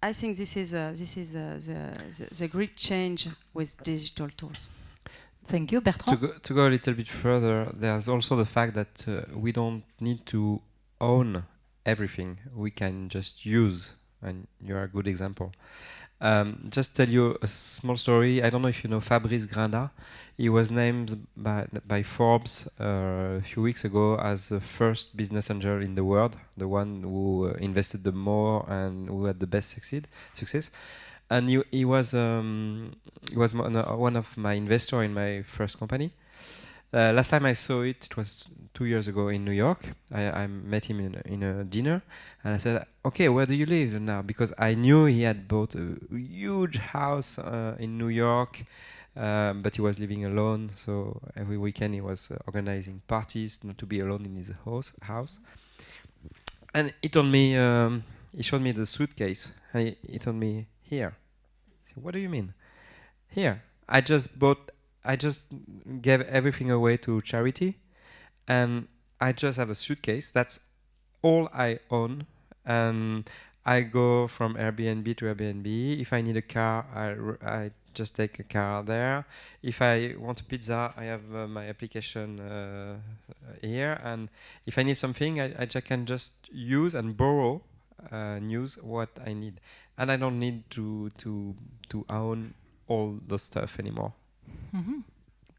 I think this is the great change with digital tools. Thank you, Bertrand. To go a little bit further, there's also the fact that we don't need to own everything. We can just use, and you're a good example. Just tell you a small story. I don't know if you know Fabrice Grinda. He was named by Forbes a few weeks ago as the first business angel in the world, the one who invested the more and who had the best success. And he was one of my investors in my first company. Last time I saw it, it was 2 years ago in New York. I met him in a dinner, and I said, "Okay, where do you live now?" Because I knew he had bought a huge house in New York, but he was living alone. So every weekend he was organizing parties, not to be alone in his house. And he told me, he showed me the suitcase. And he told me, "Here." I said, "What do you mean?" "Here, I just gave everything away to charity, and I just have a suitcase. That's all I own. And I go from Airbnb to Airbnb. If I need a car, I just take a car there. If I want a pizza, I have my application here. And if I need something, I can just use and borrow and use what I need. And I don't need to own all the stuff anymore." Mm-hmm.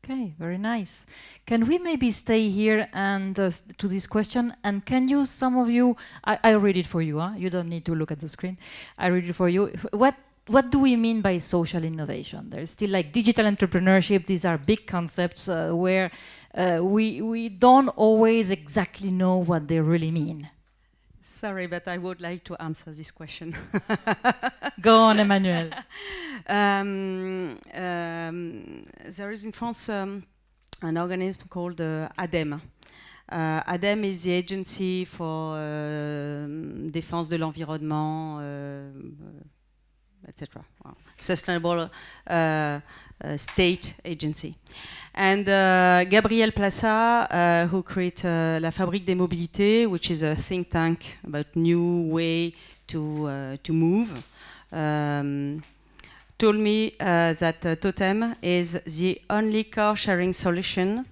Okay, very nice. Can we maybe stay here and to this question? And can you, some of you, I read it for you. You don't need to look at the screen. I read it for you. What do we mean by social innovation? There's still like digital entrepreneurship. These are big concepts where we don't always exactly know what they really mean. Sorry, but I would like to answer this question. Go on, Emmanuel. There is in France an organism called ADEME. ADEME is the Agency for Défense de l'Environnement, etc. Wow. Sustainable State Agency. And Gabriel Plaça, who created La Fabrique des Mobilités, which is a think tank about new way to move, told me that Totem is the only car sharing solution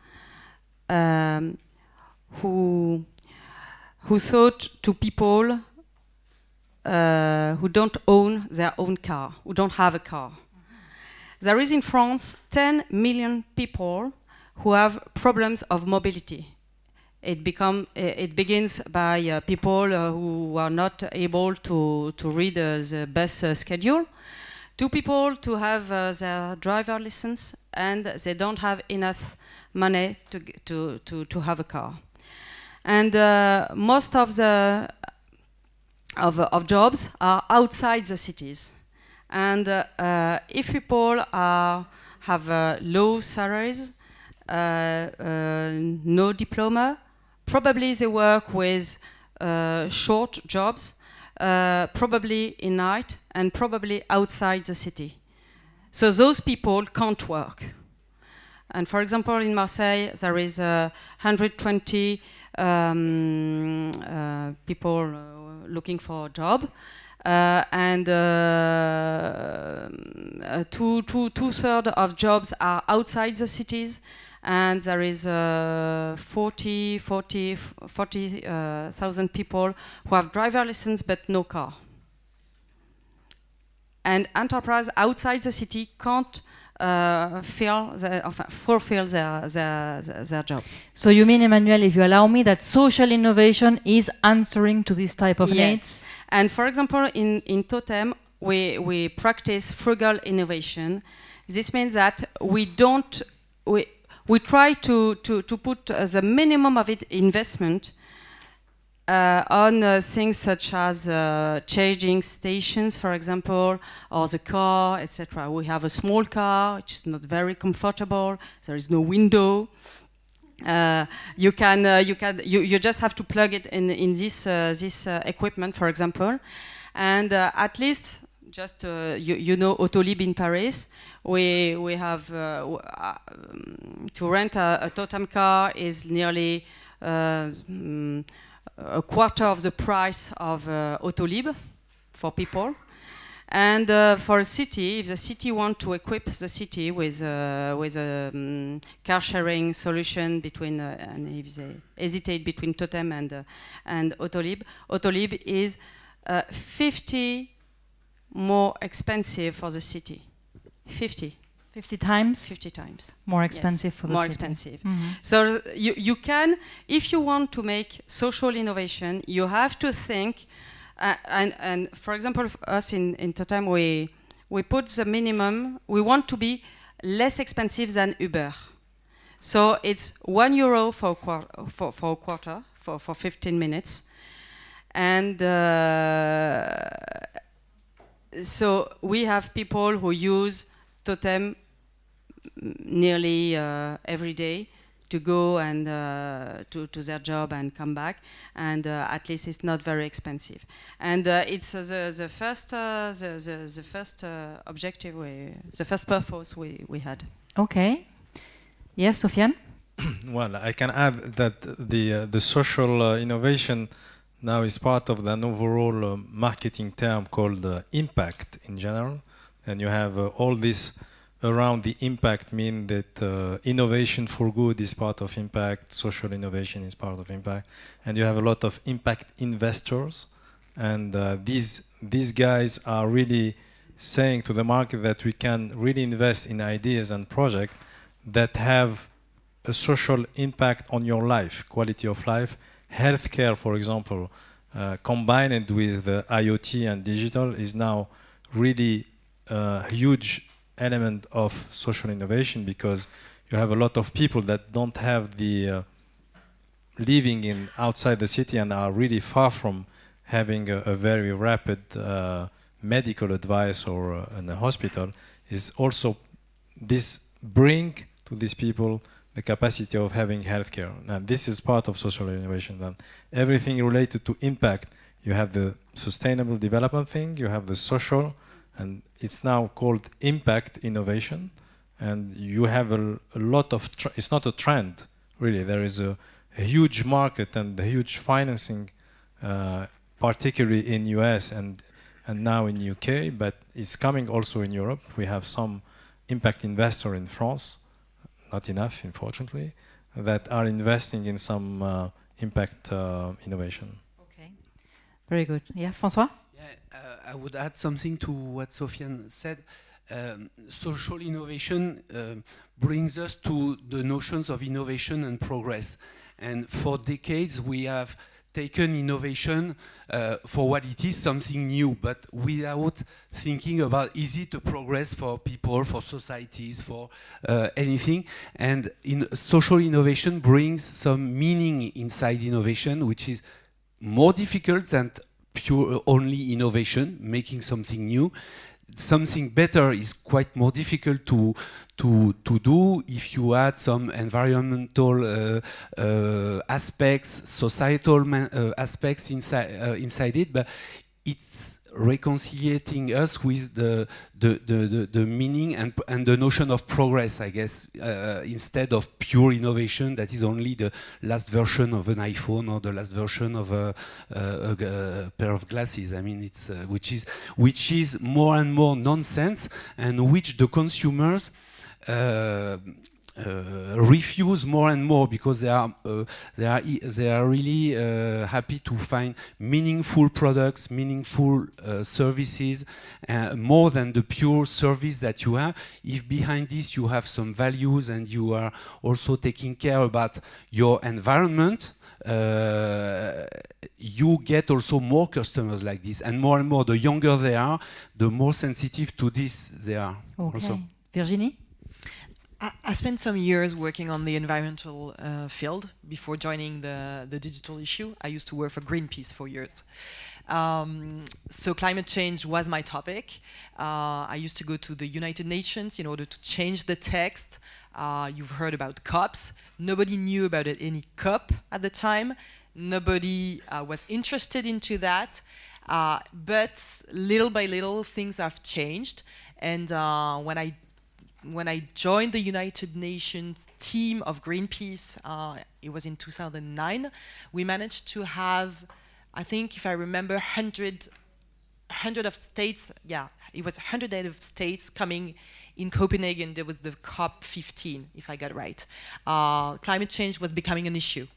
who thought to people who don't own their own car, who don't have a car. There is in France 10 million people who have problems of mobility. It begins by people who are not able to read the bus schedule, to people to have their driver license and they don't have enough money to have a car. And most of the jobs are outside the cities. And if people have low salaries, no diploma, probably they work with short jobs, probably in night, and probably outside the city. So those people can't work. And for example, in Marseille, there is 120 people looking for a job. And two-thirds of jobs are outside the cities, and there is 40,000 people who have driver license but no car. And enterprise outside the city can't fulfill their jobs. So you mean, Emmanuel, if you allow me, that social innovation is answering to this type of needs? And for example, in Totem, we practice frugal innovation. This means that we try to put the minimum of investment on things such as charging stations, for example, or the car, etc. We have a small car, which is not very comfortable. There is no window. You just have to plug it in this equipment, for example, and at least just you know Autolib in Paris. We have to rent a Totem car is nearly a quarter of the price of Autolib for people. And for a city, if the city want to equip the city with a car sharing solution between, and if they hesitate between Totem and Autolib, Autolib is 50 more expensive for the city. 50 times? 50 times. More expensive yes, for the more city. expensive. Mm-hmm. So you can, if you want to make social innovation, you have to think, and for example, us in Totem, we put the minimum, we want to be less expensive than Uber. So it's €1 for a quarter, for 15 minutes. And so we have people who use Totem nearly every day to go and to their job and come back, and at least it's not very expensive. And it's the first objective, the first purpose we had. Okay. Yes, Sofiane? Well, I can add that the social innovation now is part of an overall marketing term called impact in general, and you have all this around the impact mean that innovation for good is part of impact, social innovation is part of impact, and you have a lot of impact investors, and these guys are really saying to the market that we can really invest in ideas and projects that have a social impact on your life, quality of life. Healthcare, for example, combined with IoT and digital is now really a huge element of social innovation, because you have a lot of people that don't have the living in outside the city and are really far from having a very rapid medical advice or in a hospital. Is also this bring to these people the capacity of having healthcare, and this is part of social innovation. And everything related to impact, you have the sustainable development thing, you have the social, and it's now called impact innovation. And you have a lot of, it's not a trend, really. There is a huge market and a huge financing, particularly in US and now in UK, but it's coming also in Europe. We have some impact investor in France, not enough, unfortunately, that are investing in some impact innovation. Okay, very good. Yeah, François? I would add something to what Sofiane said. Social innovation brings us to the notions of innovation and progress. And for decades, we have taken innovation for what it is, something new, but without thinking about, is it a progress for people, for societies, for anything. And social innovation brings some meaning inside innovation, which is more difficult than pure only innovation, making something new. Something better is quite more difficult to do if you add some environmental aspects, societal aspects inside it. But it's reconciliating us with the meaning and the notion of progress, I guess, instead of pure innovation that is only the last version of an iPhone or the last version of a pair of glasses. I mean, it's which is more and more nonsense, and which the consumers refuse more and more, because they are really happy to find meaningful products, meaningful services, more than the pure service that you have. If behind this you have some values and you are also taking care about your environment, you get also more customers like this, and more the younger they are, the more sensitive to this they are. Okay. Also. Virginie? I spent some years working on the environmental field before joining the digital issue. I used to work for Greenpeace for years. So climate change was my topic. I used to go to the United Nations in order to change the text. You've heard about COPs. Nobody knew about any COP at the time. Nobody was interested into that. But little by little, things have changed. And when I joined the United Nations team of Greenpeace, it was in 2009, we managed to have, I think, if I remember, 100 100 of states, yeah, it was 100 of states coming in Copenhagen. There was the COP15, if I got it right. Climate change was becoming an issue.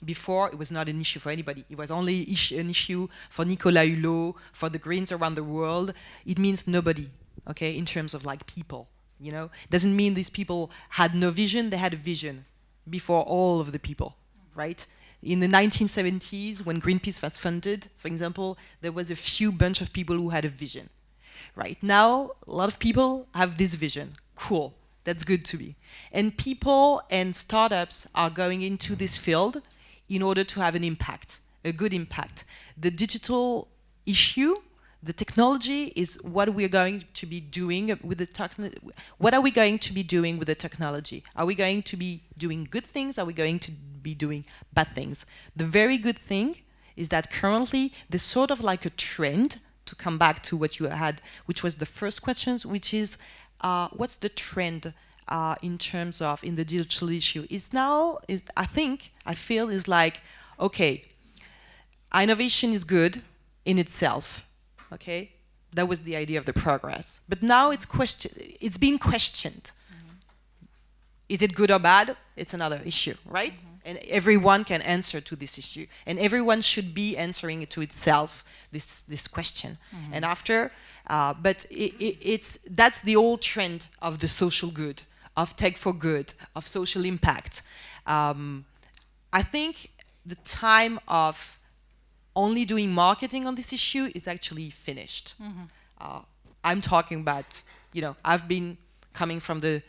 Before, it was not an issue for anybody. It was only an issue for Nicolas Hulot, for the Greens around the world. It means nobody, okay, in terms of like people, you know. Doesn't mean these people had no vision, they had a vision before all of the people, right? In the 1970s, when Greenpeace was funded, for example, there was a few bunch of people who had a vision. Right now, a lot of people have this vision. Cool, that's good to be. And people and startups are going into this field in order to have an impact, a good impact. The digital issue, the technology is what we're going to be doing with the technology. What are we going to be doing with the technology? Are we going to be doing good things? Are we going to be doing bad things? The very good thing is that currently there's sort of like a trend, to come back to what you had, which was the first questions, which is what's the trend in terms of in the digital issue? It's now, I feel is like, okay, innovation is good in itself, okay? That was the idea of the progress. But now it's being questioned. Is it good or bad? It's another issue, right? And everyone can answer to this issue. And everyone should be answering it to itself, this question. And after, but that's the old trend of the social good, of tech for good, of social impact. I think the time of only doing marketing on this issue is actually finished. I'm talking about, you know, I've been coming from the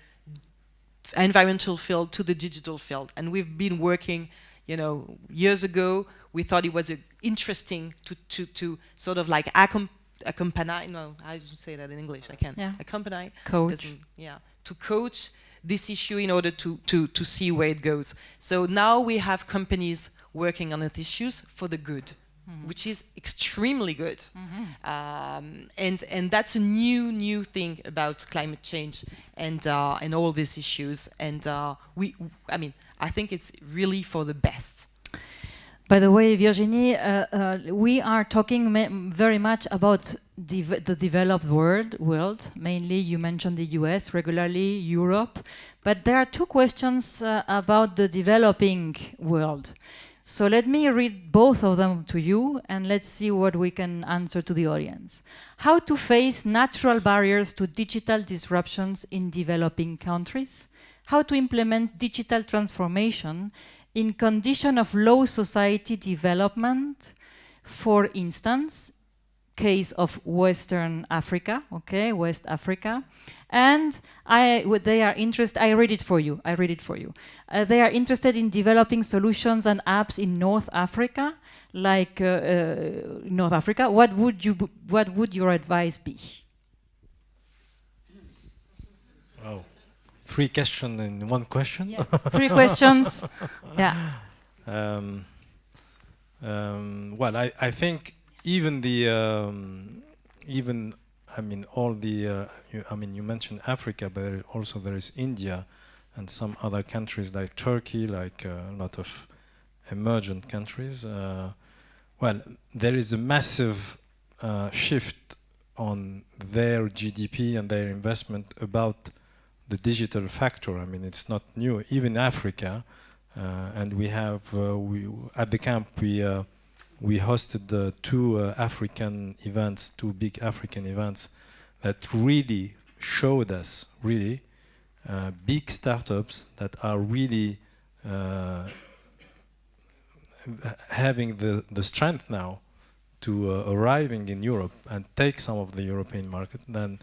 environmental field to the digital field, and we've been working, you know, years ago. We thought it was interesting to sort of like accompany. No, how do you say that in English? I can't. Yeah. Accompany. Coach. Yeah, to coach this issue in order to see where it goes. So now we have companies working on these issues for the good, which is extremely good. And that's a new thing about climate change and all these issues. And I think it's really for the best. By the way, Virginie, we are talking very much about the developed world. Mainly, you mentioned the US, regularly Europe. But there are two questions about the developing world. So let me read both of them to you, and let's see what we can answer to the audience. How to face natural barriers to digital disruptions in developing countries? How to implement digital transformation in condition of low society development? For instance, case of Western Africa, okay, West Africa. And they are interested, I read it for you. They are interested in developing solutions and apps in North Africa, like North Africa. What would your advice be? Oh, 3 questions in 1 question? Yes, 3 questions. Yeah. Well, I think even all the, you mentioned Africa, but there is India and some other countries like Turkey, like a lot of emergent countries. Well, there is a massive shift on their GDP and their investment about the digital factor. I mean, it's not new, even Africa. And we have, at the camp, we hosted 2 African events, 2 big African events that really showed us big startups that are really having the strength now to arriving in Europe and take some of the European market. Then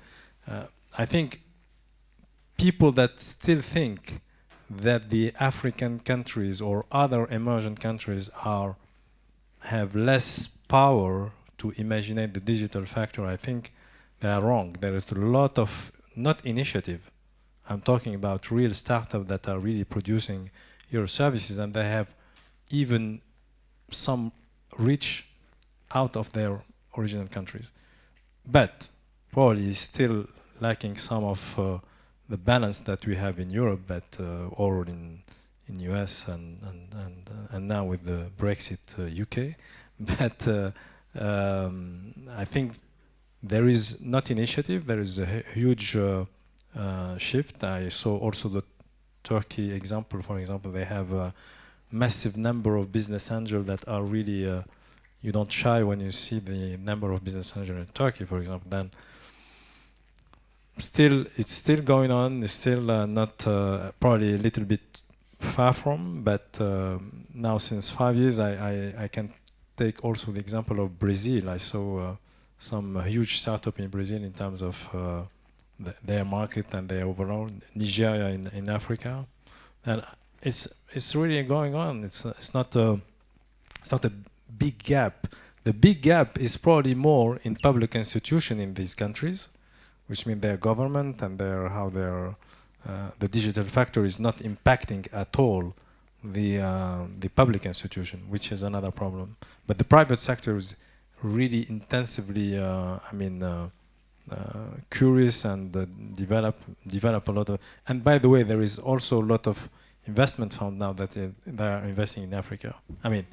I think people that still think that the African countries or other emerging countries have less power to imagine the digital factor, I think they are wrong. There is a lot of, not initiative, I'm talking about real startups that are really producing your services, and they have even some reach out of their original countries. But probably still lacking some of the balance that we have in Europe, but or in US and now with the Brexit UK. But I think there is not initiative, there is a huge shift. I saw also the Turkey example, for example. They have a massive number of business angels that are really, you don't shy when you see the number of business angels in Turkey, for example. Then still, it's still going on. It's still not probably a little bit far from, but now since 5 years, I can take also the example of Brazil. I saw some huge startup in Brazil in terms of their market and their overall. Nigeria in Africa, and it's really going on. It's not a big gap. The big gap is probably more in public institution in these countries, which means their government and how their the digital factor is not impacting at all the public institution, which is another problem. But the private sector is really intensively, curious and develop a lot of. And by the way, there is also a lot of investment fund now that they are investing in Africa. I mean,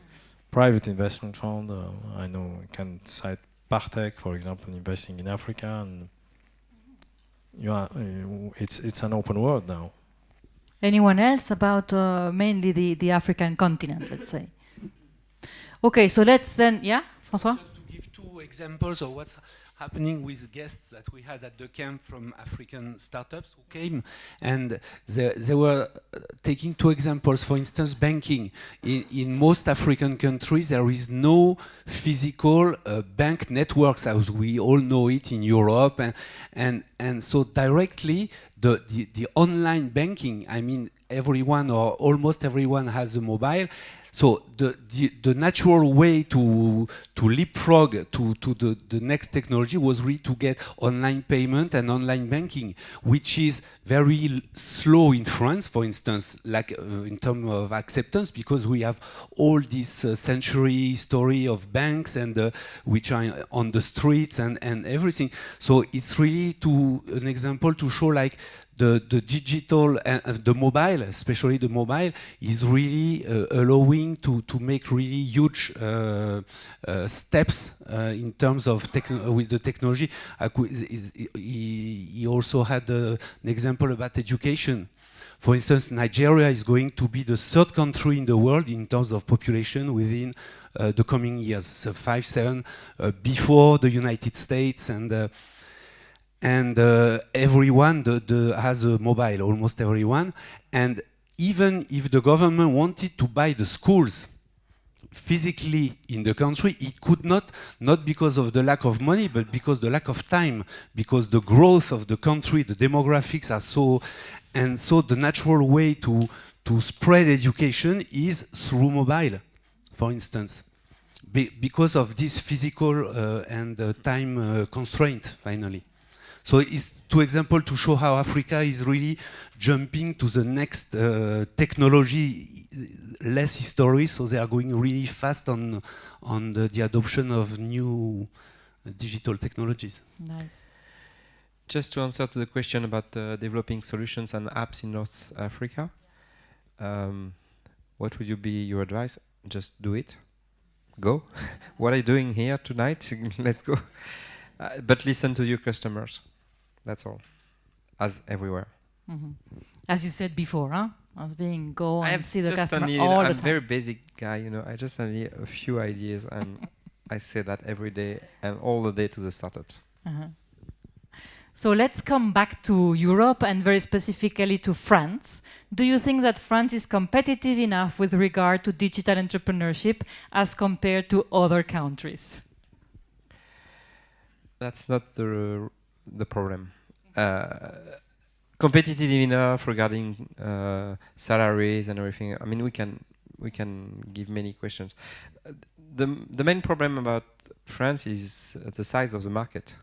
private investment fund. I know I can cite Partech, for example, investing in Africa, and it's an open world now. Anyone else about mainly the African continent, let's say? Okay, so let's then, yeah, François? Just to give two examples of what's happening with guests that we had at the camp from African startups who came, and they were taking two examples. For instance, banking. In most African countries, there is no physical bank networks as we all know it in Europe, and so directly the online banking, I mean, everyone or almost everyone has a mobile. So the natural way to leapfrog to the next technology was really to get online payment and online banking, which is very slow in France, for instance, like in terms of acceptance, because we have all this century story of banks and which are on the streets and everything. So it's really an example to show like the digital and the mobile, especially the mobile, is really allowing to make really huge steps in terms of with the technology. He also had an example about education. For instance, Nigeria is going to be the third country in the world in terms of population within the coming years, so 5, 7, before the United States, and everyone has a mobile, almost everyone. And even if the government wanted to buy the schools physically in the country, it could not because of the lack of money, but because the lack of time, because the growth of the country, the demographics are so, and so the natural way to spread education is through mobile, for instance, because of this physical and time constraint, finally. So it's two examples to show how Africa is really jumping to the next technology, less history, so they are going really fast on the adoption of new digital technologies. Nice. Just to answer to the question about developing solutions and apps in North Africa, what would be your advice? Just do it. Go. What are you doing here tonight? Let's go. But listen to your customers. That's all, as everywhere. Mm-hmm. As you said before, huh? As being go and see the customer all the I'm time. a very basic guy, you know. I just need a few ideas, and I say that every day and all the day to the startups. Uh-huh. So let's come back to Europe and very specifically to France. Do you think that France is competitive enough with regard to digital entrepreneurship as compared to other countries? That's not the problem. Competitive enough regarding salaries and everything. I mean, we can give many questions. The main problem about France is the size of the market.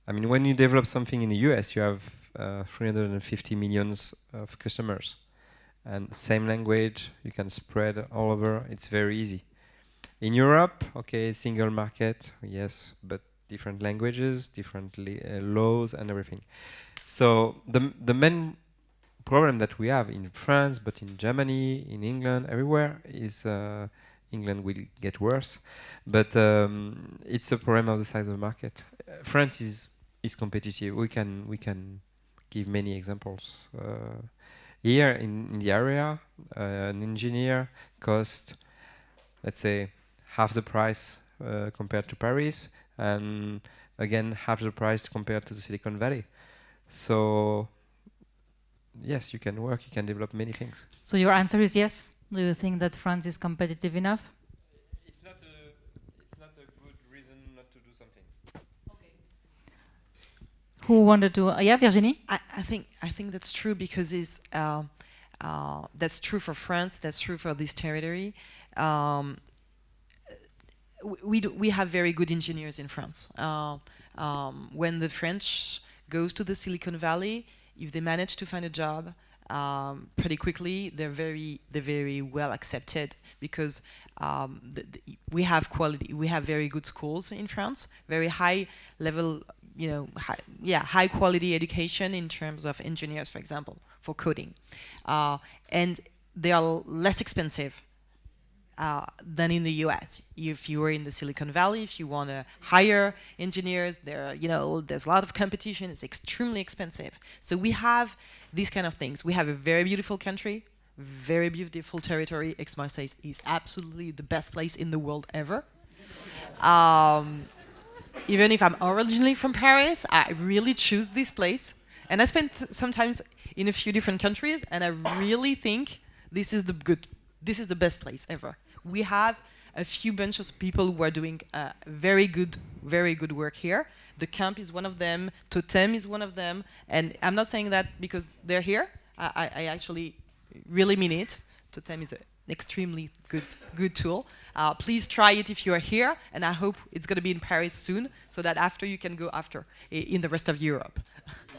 I mean, when you develop something in the US, you have 350 million of customers, and same language. You can spread all over. It's very easy. In Europe, okay, single market, yes, but different languages, different laws and everything. So the main problem that we have in France, but in Germany, in England, everywhere, is England will get worse. But it's a problem of the size of the market. France is competitive. We can give many examples. Here in the area, an engineer costs, let's say, half the price compared to Paris, and again half the price compared to the Silicon Valley. So yes, you can work, you can develop many things. So your answer is yes? Do you think that France is competitive enough? It's not a good reason not to do something. Who wanted to? Yeah, Virginie? I think that's true because that's true for France. That's true for this territory. We have very good engineers in France. When the French goes to the Silicon Valley, if they manage to find a job pretty quickly, they're very well accepted because we have quality. We have very good schools in France, very high level, high quality education in terms of engineers, for example, for coding, and they are less expensive than in the US. If you are in the Silicon Valley, if you want to hire engineers, there's a lot of competition. It's extremely expensive. So we have these kind of things. We have a very beautiful country, very beautiful territory. Aix-Marseille is absolutely the best place in the world ever. Even if I'm originally from Paris, I really choose this place. And I spent sometimes in a few different countries, and I really think this is the best place ever. We have a few bunch of people who are doing very good work here. The camp is one of them. Totem is one of them. And I'm not saying that because they're here. I actually really mean it. Totem is an extremely good tool. Please try it if you are here. And I hope it's going to be in Paris soon, so that after you can go in the rest of Europe.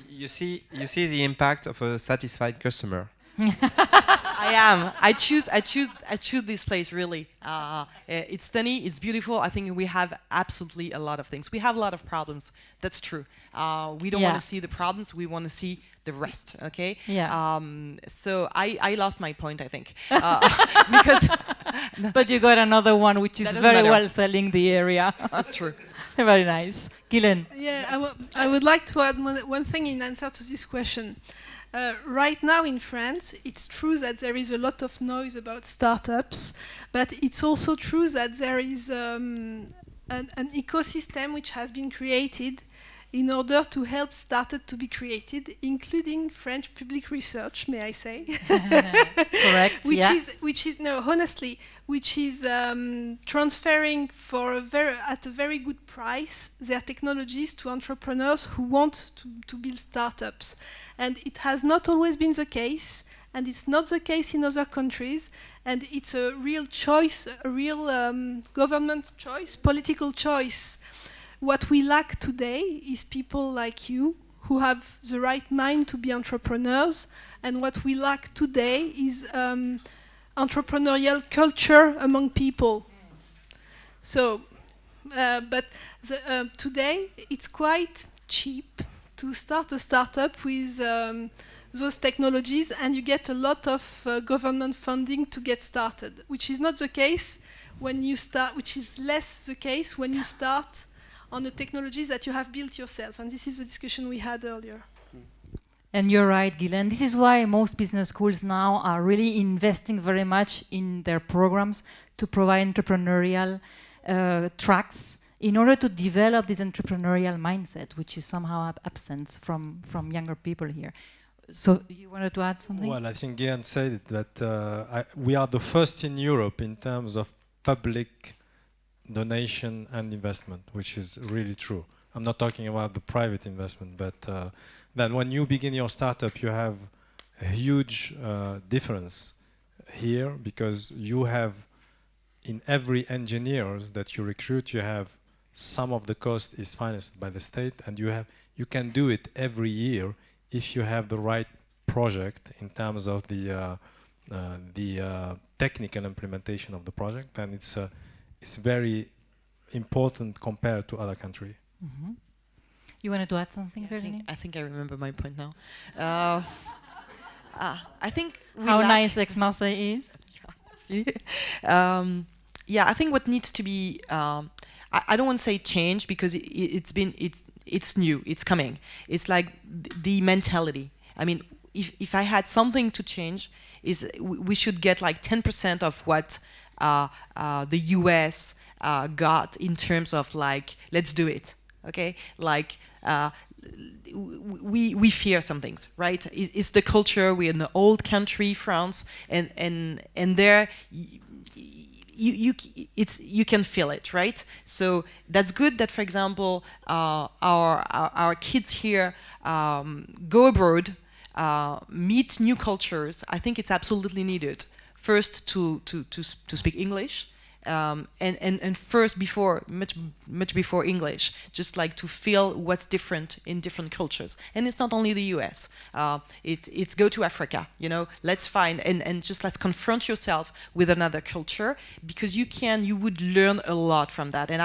You see the impact of a satisfied customer. I am. I choose this place really. It's stunning. It's beautiful. I think we have absolutely a lot of things. We have a lot of problems. That's true. We don't want to see the problems. We want to see the rest. Okay. Yeah. So I lost my point, I think, because. But you got another one, which is very well selling the area. That's true. Very nice, Guylaine. Yeah, I would like to add one thing in answer to this question. Right now in France, it's true that there is a lot of noise about startups, but it's also true that there is an ecosystem which has been created in order to help startups to be created, including French public research, may I say? Correct. Which is transferring at a very good price their technologies to entrepreneurs who want to build startups. And it has not always been the case, and it's not the case in other countries. And it's a real choice, a real government choice, political choice. What we lack today is people like you who have the right mind to be entrepreneurs. And what we lack today is entrepreneurial culture among people. So, but today it's quite cheap to start a startup with those technologies, and you get a lot of government funding to get started, which is not the case when you start, which is less the case when you start on the technologies that you have built yourself. And this is the discussion we had earlier. And you're right, Guylaine. This is why most business schools now are really investing very much in their programs to provide entrepreneurial tracks in order to develop this entrepreneurial mindset, which is somehow absent from younger people here. So you wanted to add something? Well, I think Guylaine said it, that we are the first in Europe in terms of public donation and investment, which is really true. I'm not talking about the private investment, but then when you begin your startup, you have a huge difference here, because you have, in every engineers that you recruit, you have some of the cost is financed by the state, and you can do it every year if you have the right project in terms of the technical implementation of the project, and it's very important compared to other countries. Mm-hmm. You wanted to add something, Virginie? I think I remember my point now. I think how nice Aix-Marseille is. See? Yeah, I think what needs to be, I don't want to say change because it's new, it's coming. It's like the mentality. I mean, if I had something to change, is we should get like 10% of what the US got in terms of like, let's do it, okay? Like, we fear some things, right? It's the culture. We're in an old country, France, and there you can feel it, right? So that's good that, for example, our kids here go abroad, meet new cultures. I think it's absolutely needed. First to speak English. And first much before English, just like to feel what's different in different cultures. And it's not only the US, it's go to Africa, you know, let's find, and just let's confront yourself with another culture, because you would learn a lot from that. And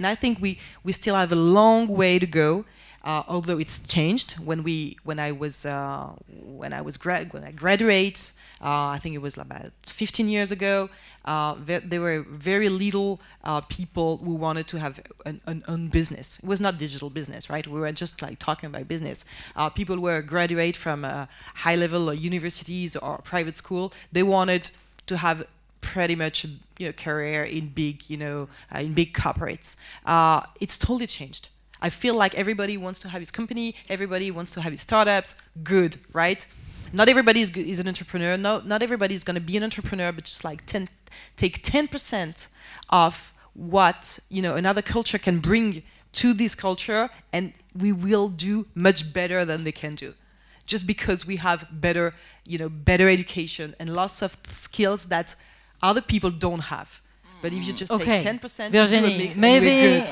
I think we still have a long way to go, although it's changed. When I graduate, I think it was about 15 years ago. There were very little people who wanted to have an own business. It was not digital business, right? We were just like talking about business. People were graduate from high-level universities or private school. They wanted to have pretty much a career in big corporates. It's totally changed. I feel like everybody wants to have his company. Everybody wants to have his startups. Good, right? Not everybody is an entrepreneur. No, not everybody is going to be an entrepreneur, but just like take 10% of what another culture can bring to this culture, and we will do much better than they can do, just because we have better education and lots of skills that other people don't have. But if you just take 10%, Virginie, maybe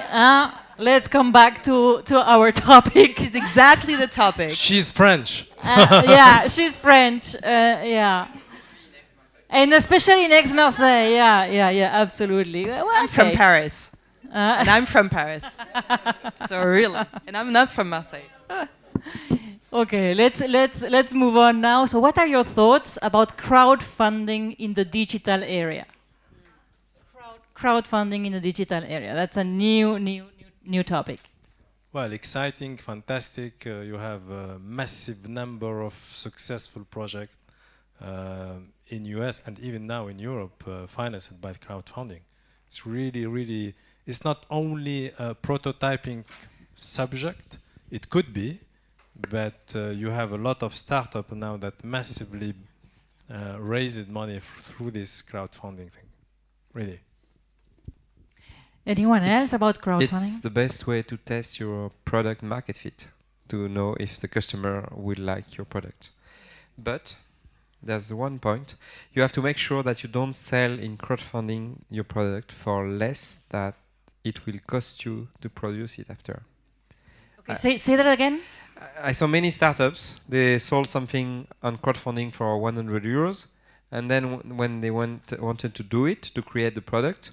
let's come back to our topic. This is exactly the topic. She's French. Yeah, she's French. Yeah, and especially in Aix-Marseille. Yeah, absolutely. Well, I'm from Paris, and I'm from Paris. So really, and I'm not from Marseille. Okay, let's move on now. So, what are your thoughts about crowdfunding in the digital area? Crowdfunding in the digital area. That's a new topic. Well, exciting, fantastic. You have a massive number of successful projects in US and even now in Europe financed by crowdfunding. It's really, it's not only a prototyping subject, it could be, but you have a lot of startups now that massively raised money through this crowdfunding thing, really. Anyone else about crowdfunding? It's the best way to test your product market fit, to know if the customer will like your product. But there's one point. You have to make sure that you don't sell in crowdfunding your product for less that it will cost you to produce it after. Okay, say that again. I saw many startups. They sold something on crowdfunding for 100 euros. And then when they wanted to do it, to create the product,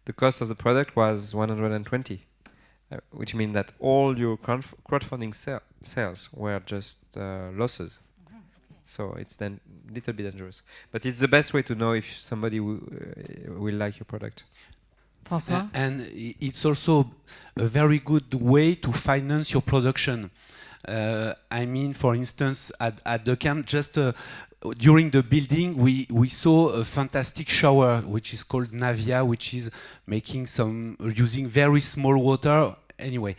the cost of the product was 120, which means that all your crowdfunding sales were just losses. So it's then a little bit dangerous. But it's the best way to know if somebody will like your product. François? And it's also a very good way to finance your production. I mean, for instance, at the camp, just during the building, we saw a fantastic shower, which is called Navia, which is making using very small water. Anyway,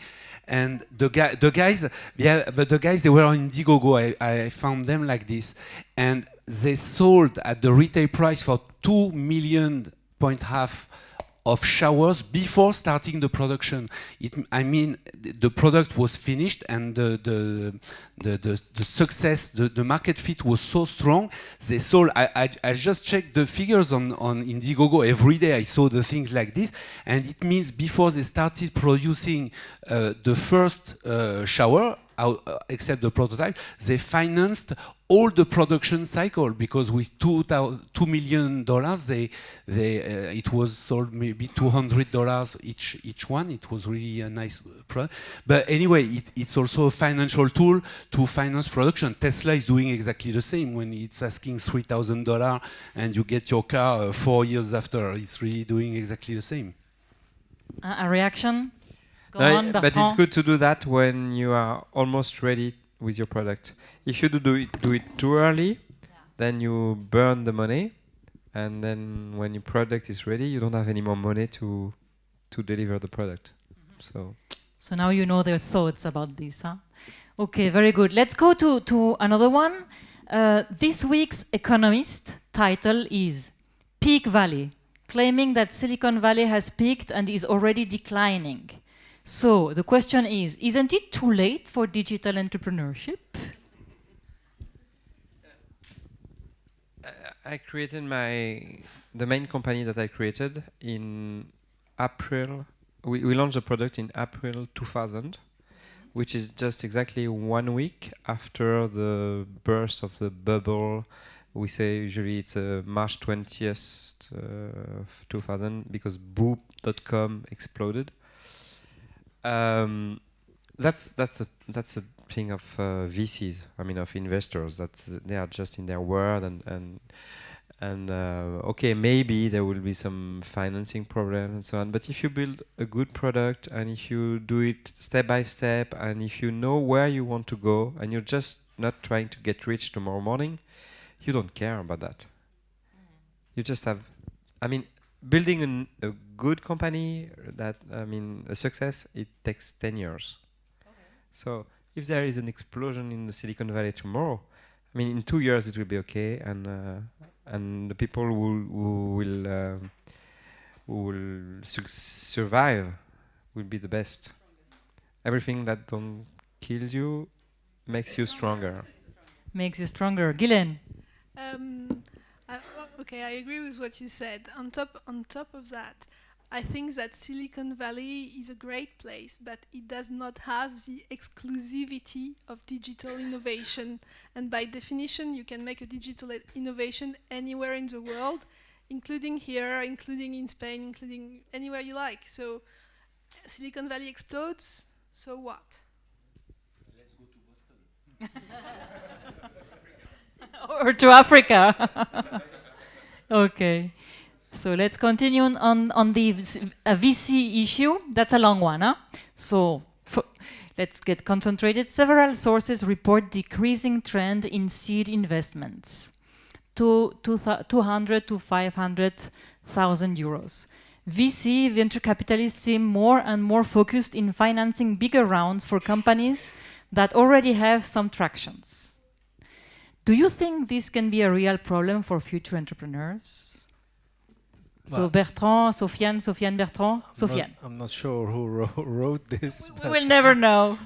and the guys, they were on Indiegogo. I found them like this, and they sold at the retail price for 2.5 million of showers before starting the production. The product was finished, and the success, the market fit was so strong. They sold. I just checked the figures on Indiegogo every day. I saw the things like this, and it means before they started producing the first shower, except the prototype, they financed all the production cycle, because with $2 million, it was sold maybe $200 each one. It was really a nice product. But anyway, it's also a financial tool to finance production. Tesla is doing exactly the same when it's asking $3,000 and you get your car 4 years after. It's really doing exactly the same. A reaction? Go No, on, but it's Bertrand. good to do that when you are almost ready with your product. If you do it too early, then you burn the money, and then when your product is ready, you don't have any more money to deliver the product. So now you know their thoughts about this, huh? Okay, very good. Let's go to another one. This week's Economist title is Peak Valley, claiming that Silicon Valley has peaked and is already declining. So the question is, isn't it too late for digital entrepreneurship? I created the main company that I created in April. We launched the product in April 2000, which is just exactly 1 week after the burst of the bubble. We say usually it's March 20th, 2000, because boop.com exploded. That's a thing of VCs. I mean, of investors. That they are just in their world, and okay, maybe there will be some financing problems and so on. But if you build a good product, and if you do it step by step, and if you know where you want to go, and you're just not trying to get rich tomorrow morning, you don't care about that. You just have, I mean, building a good company, a success, it takes 10 years. Okay. So if there is an explosion in the Silicon Valley tomorrow, I mean, in 2 years it will be okay, and the people who will survive will be the best. Everything that don't kill you makes you stronger. Makes you stronger. Guylaine? Okay, I agree with what you said. On top of that, I think that Silicon Valley is a great place, but it does not have the exclusivity of digital innovation. And by definition, you can make a digital innovation anywhere in the world, including here, including in Spain, including anywhere you like. So Silicon Valley explodes, so what? Let's go to Boston. Or to Africa. Okay. So let's continue on the VC issue. That's a long one, huh? So let's get concentrated. Several sources report decreasing trend in seed investments, 200 to 500,000 euros. VC, venture capitalists, seem more and more focused in financing bigger rounds for companies that already have some tractions. Do you think this can be a real problem for future entrepreneurs? So Bertrand, Sofiane, Bertrand, Sofiane. I'm not sure who wrote this. We will never know.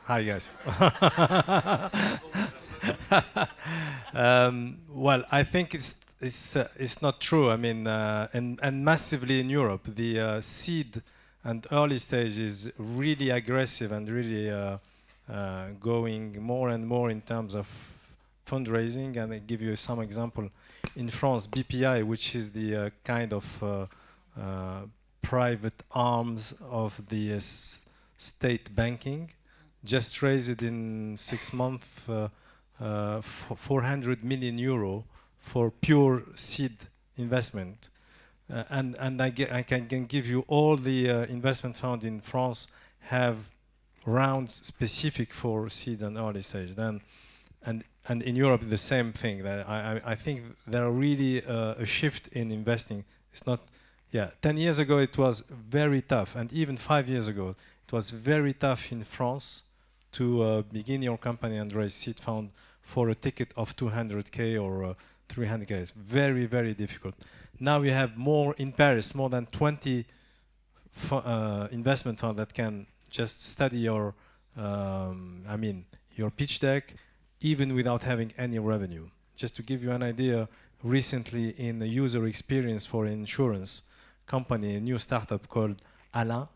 Hi guys. Well, I think it's not true. I mean, and massively in Europe, the seed and early stage is really aggressive and really going more and more in terms of fundraising. And I give you some example. In France, BPI, which is the kind of private arms of the state banking, just raised in 6 months 400 million euro for pure seed investment. And I can give you all the investment fund in France have rounds specific for seed and early stage. And in Europe, the same thing. That I think there are really a shift in investing. It's not, 10 years ago it was very tough, and even 5 years ago it was very tough in France to begin your company and raise seed fund for a ticket of 200k or 300k. It's very, very difficult. Now we have more in Paris, more than 20 investment funds that can just study your, your pitch deck, even without having any revenue. Just to give you an idea, recently in the user experience for an insurance company, a new startup called Alan,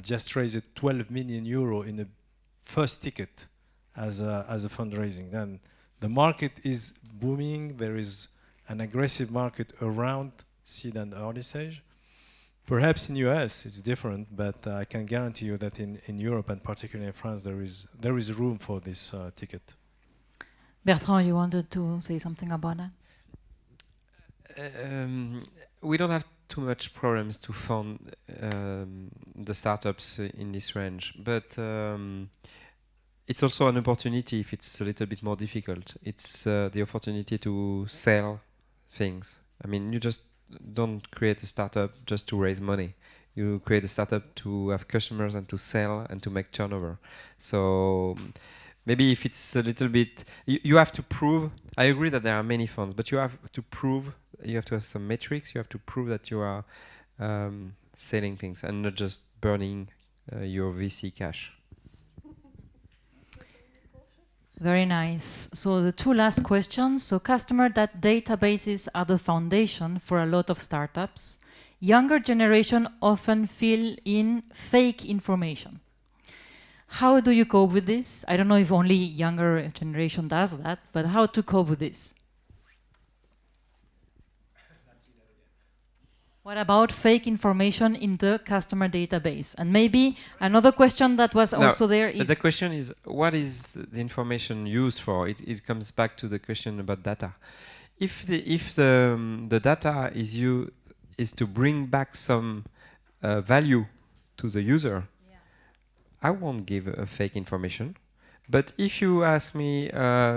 just raised 12 million euro in the first ticket as a fundraising. Then the market is booming. There is an aggressive market around seed and early stage. Perhaps in US it's different, but I can guarantee you that in Europe and particularly in France there is room for this ticket. Bertrand, you wanted to say something about that? We don't have too much problems to fund the startups in this range, but it's also an opportunity if it's a little bit more difficult. It's the opportunity to sell things. I mean, you just don't create a startup just to raise money. You create a startup to have customers and to sell and to make turnover. So maybe if it's a little bit, you have to prove. I agree that there are many funds, but you have to prove. You have to have some metrics. You have to prove that you are selling things and not just burning your VC cash. Very nice. So the two last questions. So customer databases are the foundation for a lot of startups. Younger generation often fill in fake information. How do you cope with this? I don't know if only younger generation does that, but how to cope with this? What about fake information in the customer database? And maybe another question that was also there is... The question is, what is the information used for? It comes back to the question about data. If the data is to bring back some value to the user, I won't give fake information. But if you ask me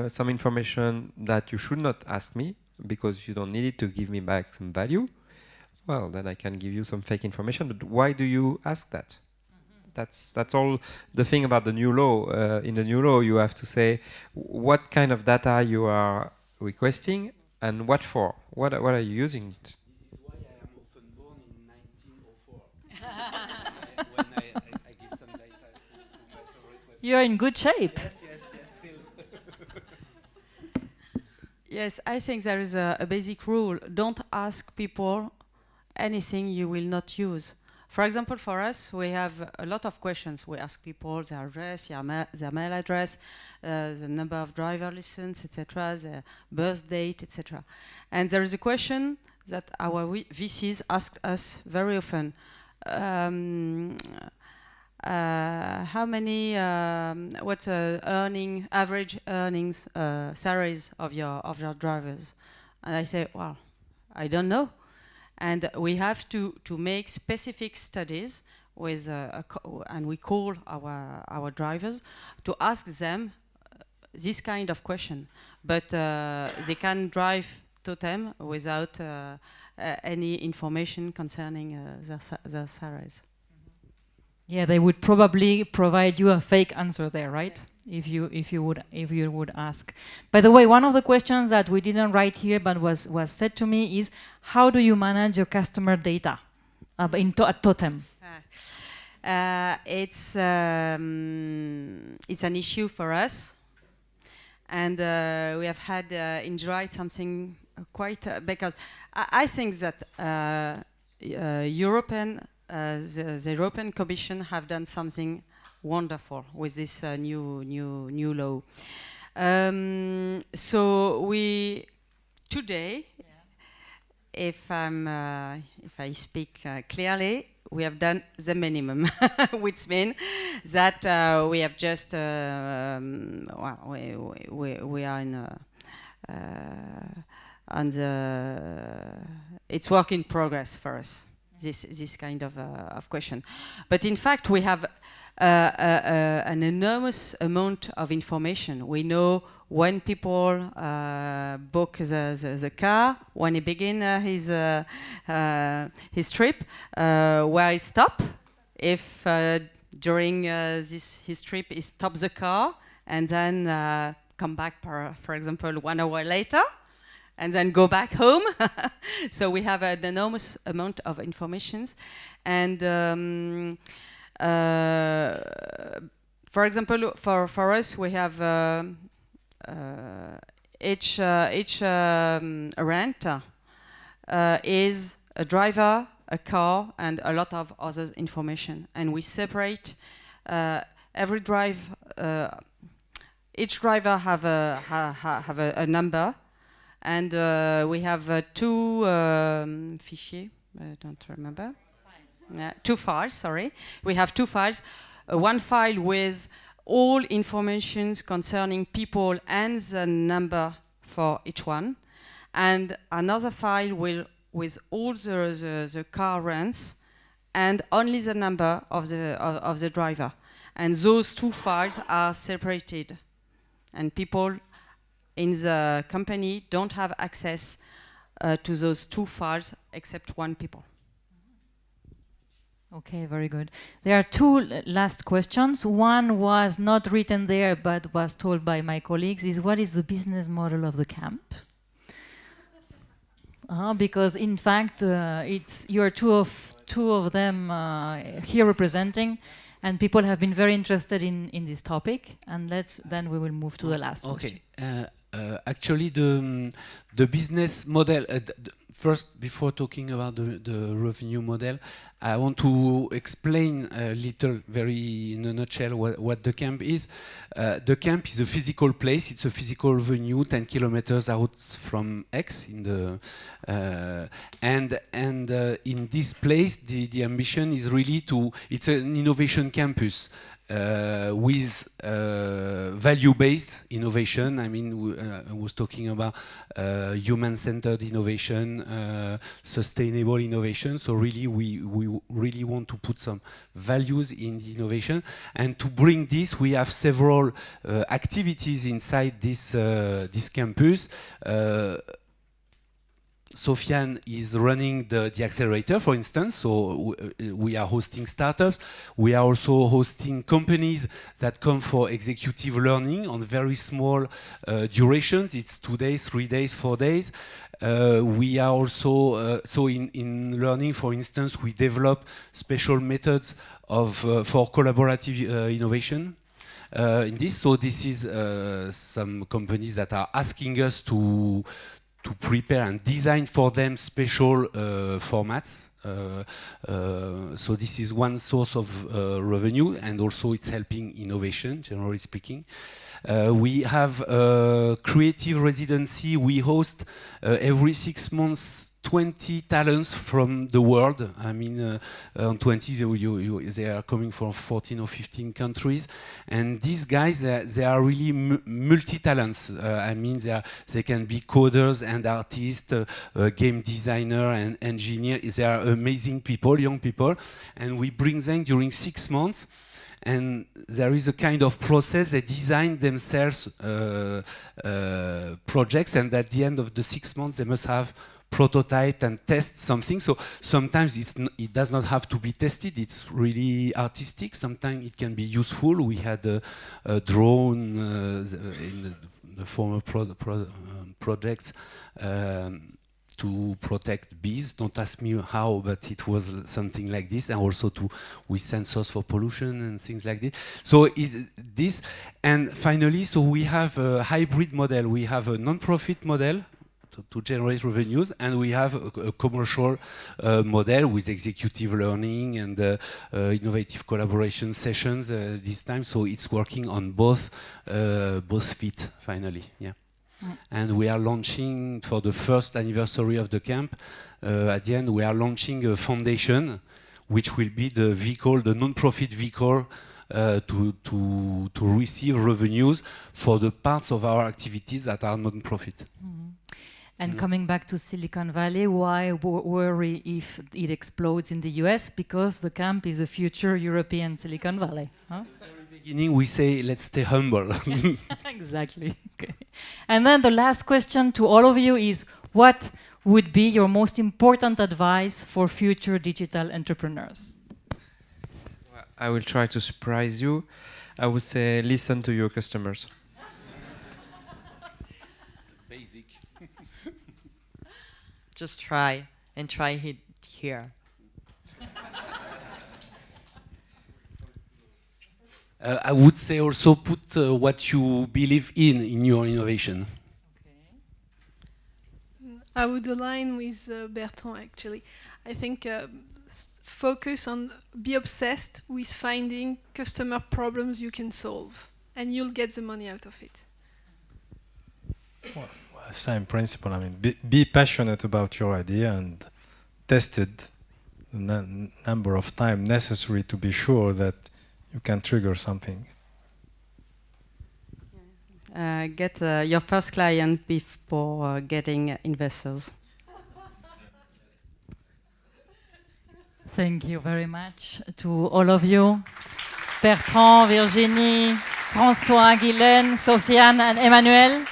some information that you should not ask me, because you don't need it to give me back some value, well, then I can give you some fake information. But why do you ask that? That's all the thing about the new law. In the new law, you have to say what kind of data you are requesting and what for. What are you using? This is why I am often born in 1904. When I give some data to my favorite website. You're in good shape. Yes, still. Yes, I think there is a basic rule. Don't ask people anything you will not use. For example, for us, we have a lot of questions. We ask people their address, their mail address, the number of driver license, etc., their birth date, etc. And there is a question that our VCs ask us very often. How many? What's average earnings salaries of your drivers? And I say, well, I don't know. And we have to make specific studies with, and we call our drivers to ask them this kind of question. But they can drive Totem without any information concerning their salaries. Yeah, they would probably provide you a fake answer there, right? If you would ask. By the way, one of the questions that we didn't write here but was said to me is, how do you manage your customer data at Totem? It's an issue for us, and we have had enjoyed something quite because I think that the European Commission have done something wonderful with this new law. So we today, if I speak clearly, we have done the minimum, which means that we have just well, we are in on the it's work in progress for us. This kind of question, but in fact we have an enormous amount of information. We know when people book the car, when he begin his trip, where he stop, if during his trip he stops the car and then come back, for example, 1 hour later, and then go back home. So we have an enormous amount of information, and for example, for us, we have each rent is a driver a car, and a lot of other information. And we separate every drive. Each driver have a number, and we have two fichiers. I don't remember. Two files. Sorry, we have two files. One file with all informations concerning people and the number for each one, and another file with all the car rents and only the number of the driver. And those two files are separated, and people in the company don't have access to those two files except one people. Okay, very good. There are two last questions. One was not written there, but was told by my colleagues, is what is the business model of the camp? Because in fact, you're two of them here representing, and people have been very interested in this topic. And then we will move to the last question. Actually, the business model. First, before talking about the revenue model, I want to explain a little, very in a nutshell, what the camp is. The camp is a physical place. It's a physical venue, 10 kilometers out from Aix. And in this place, the ambition is really it's an innovation campus. With value-based innovation. I mean, I was talking about human-centered innovation, sustainable innovation. So really, we really want to put some values in the innovation. And to bring this, we have several activities inside this campus. Sofiane is running the accelerator, for instance, so we are hosting startups. We are also hosting companies that come for executive learning on very small durations. It's 2 days, 3 days, 4 days. We are also, so in learning, for instance, we develop special methods for collaborative innovation. In this, so this is some companies that are asking us to prepare and design for them special formats. So this is one source of revenue, and also it's helping innovation, generally speaking. We have a creative residency. We host every 6 months 20 talents from the world. I mean, on 20, they are coming from 14 or 15 countries. And these guys, they are really multi-talents. I mean, they can be coders and artists, game designer and engineer. They are amazing people, young people. And we bring them during 6 months. And there is a kind of process. They design themselves projects. And at the end of the 6 months, they must have prototype and test something. So sometimes it does not have to be tested. It's really artistic. Sometimes it can be useful. We had a drone in the former projects to protect bees. Don't ask me how, but it was something like this, and also with sensors for pollution and things like this. So this, and finally, so we have a hybrid model. We have a non-profit model to generate revenues, and we have a commercial model with executive learning and innovative collaboration sessions this time. So it's working on both feet finally. Yeah. And we are launching for the first anniversary of the camp. At the end, we are launching a foundation, which will be the vehicle, the non-profit vehicle, to receive revenues for the parts of our activities that are non-profit. And coming back to Silicon Valley, why worry if it explodes in the US? Because the camp is a future European Silicon Valley. Huh? Beginning, we say, let's stay humble. Exactly. Okay. And then the last question to all of you is, what would be your most important advice for future digital entrepreneurs? Well, I will try to surprise you. I would say, listen to your customers. Basic. Just try and try it here. I would say also put what you believe in your innovation. I would align with Bertrand, actually. I think focus on, be obsessed with finding customer problems you can solve, and you'll get the money out of it. Well, same principle. I mean, be passionate about your idea and test it the number of times necessary to be sure that you can trigger something. Get your first client before getting investors. Thank you very much to all of you. Bertrand, Virginie, François, Guylaine, Sofiane, and Emmanuel.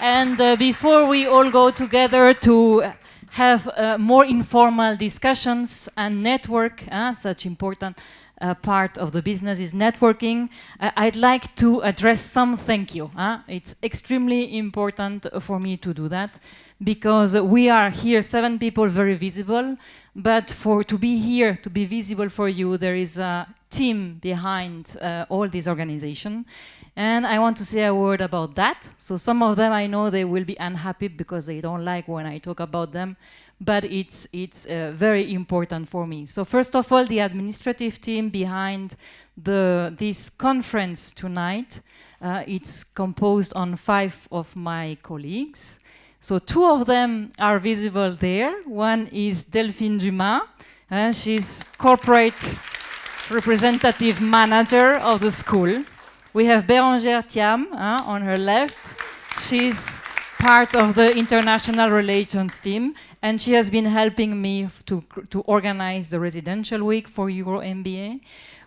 And before we all go together to have more informal discussions and network, such important part of the business is networking, I'd like to address some thank you. It's extremely important for me to do that because we are here, 7 people, very visible, but to be here, to be visible for you, there is a team behind all this organization. And I want to say a word about that. So some of them I know they will be unhappy because they don't like when I talk about them, but it's very important for me. So first of all, the administrative team behind this conference tonight, it's composed on 5 of my colleagues. So 2 of them are visible there. One is Delphine Dumas. She's corporate representative manager of the school. We have Bérangère Thiam on her left. She's part of the international relations team, and she has been helping me to organize the residential week for Euro MBA.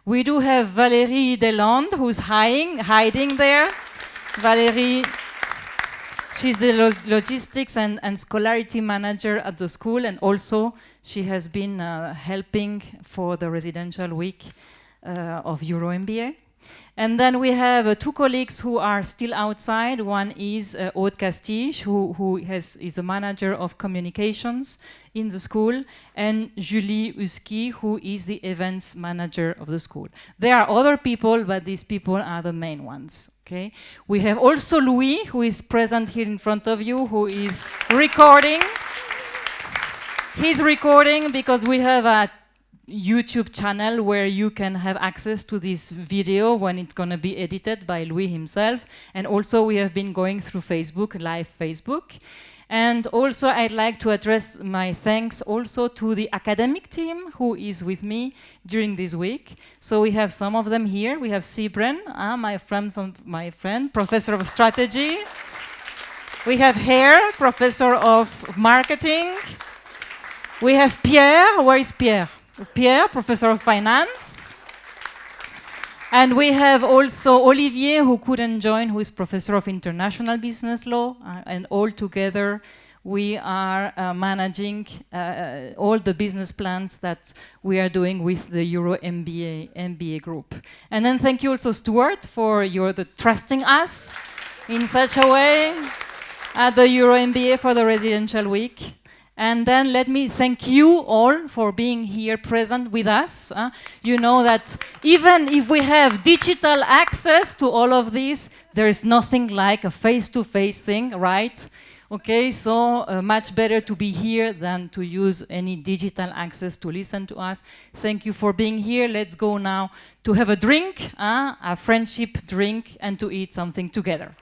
We do have Valérie Deslandes, who's hiding there. Valérie, she's the logistics and scholarity manager at the school, and also she has been helping for the residential week of Euro MBA. And then we have 2 colleagues who are still outside. One is Aude Castige, who is a manager of communications in the school, and Julie Husky, who is the events manager of the school. There are other people, but these people are the main ones. Okay. We have also Louis, who is present here in front of you, who is recording. He's recording because we have a YouTube channel where you can have access to this video when it's going to be edited by Louis himself. And also we have been going through Facebook, live Facebook. And also I'd like to address my thanks also to the academic team who is with me during this week. So we have some of them here. We have Sibren, my friend, professor of strategy. We have Hare, professor of marketing. We have Pierre. Where is Pierre? Pierre, professor of finance. And we have also Olivier, who couldn't join, who is professor of international business law. And all together, we are managing all the business plans that we are doing with the Euro MBA group. And then thank you also, Stuart, for trusting us in such a way at the Euro MBA for the residential week. And then let me thank you all for being here present with us. You know that even if we have digital access to all of this, there is nothing like a face-to-face thing, right? Okay, so much better to be here than to use any digital access to listen to us. Thank you for being here. Let's go now to have a drink, a friendship drink, and to eat something together.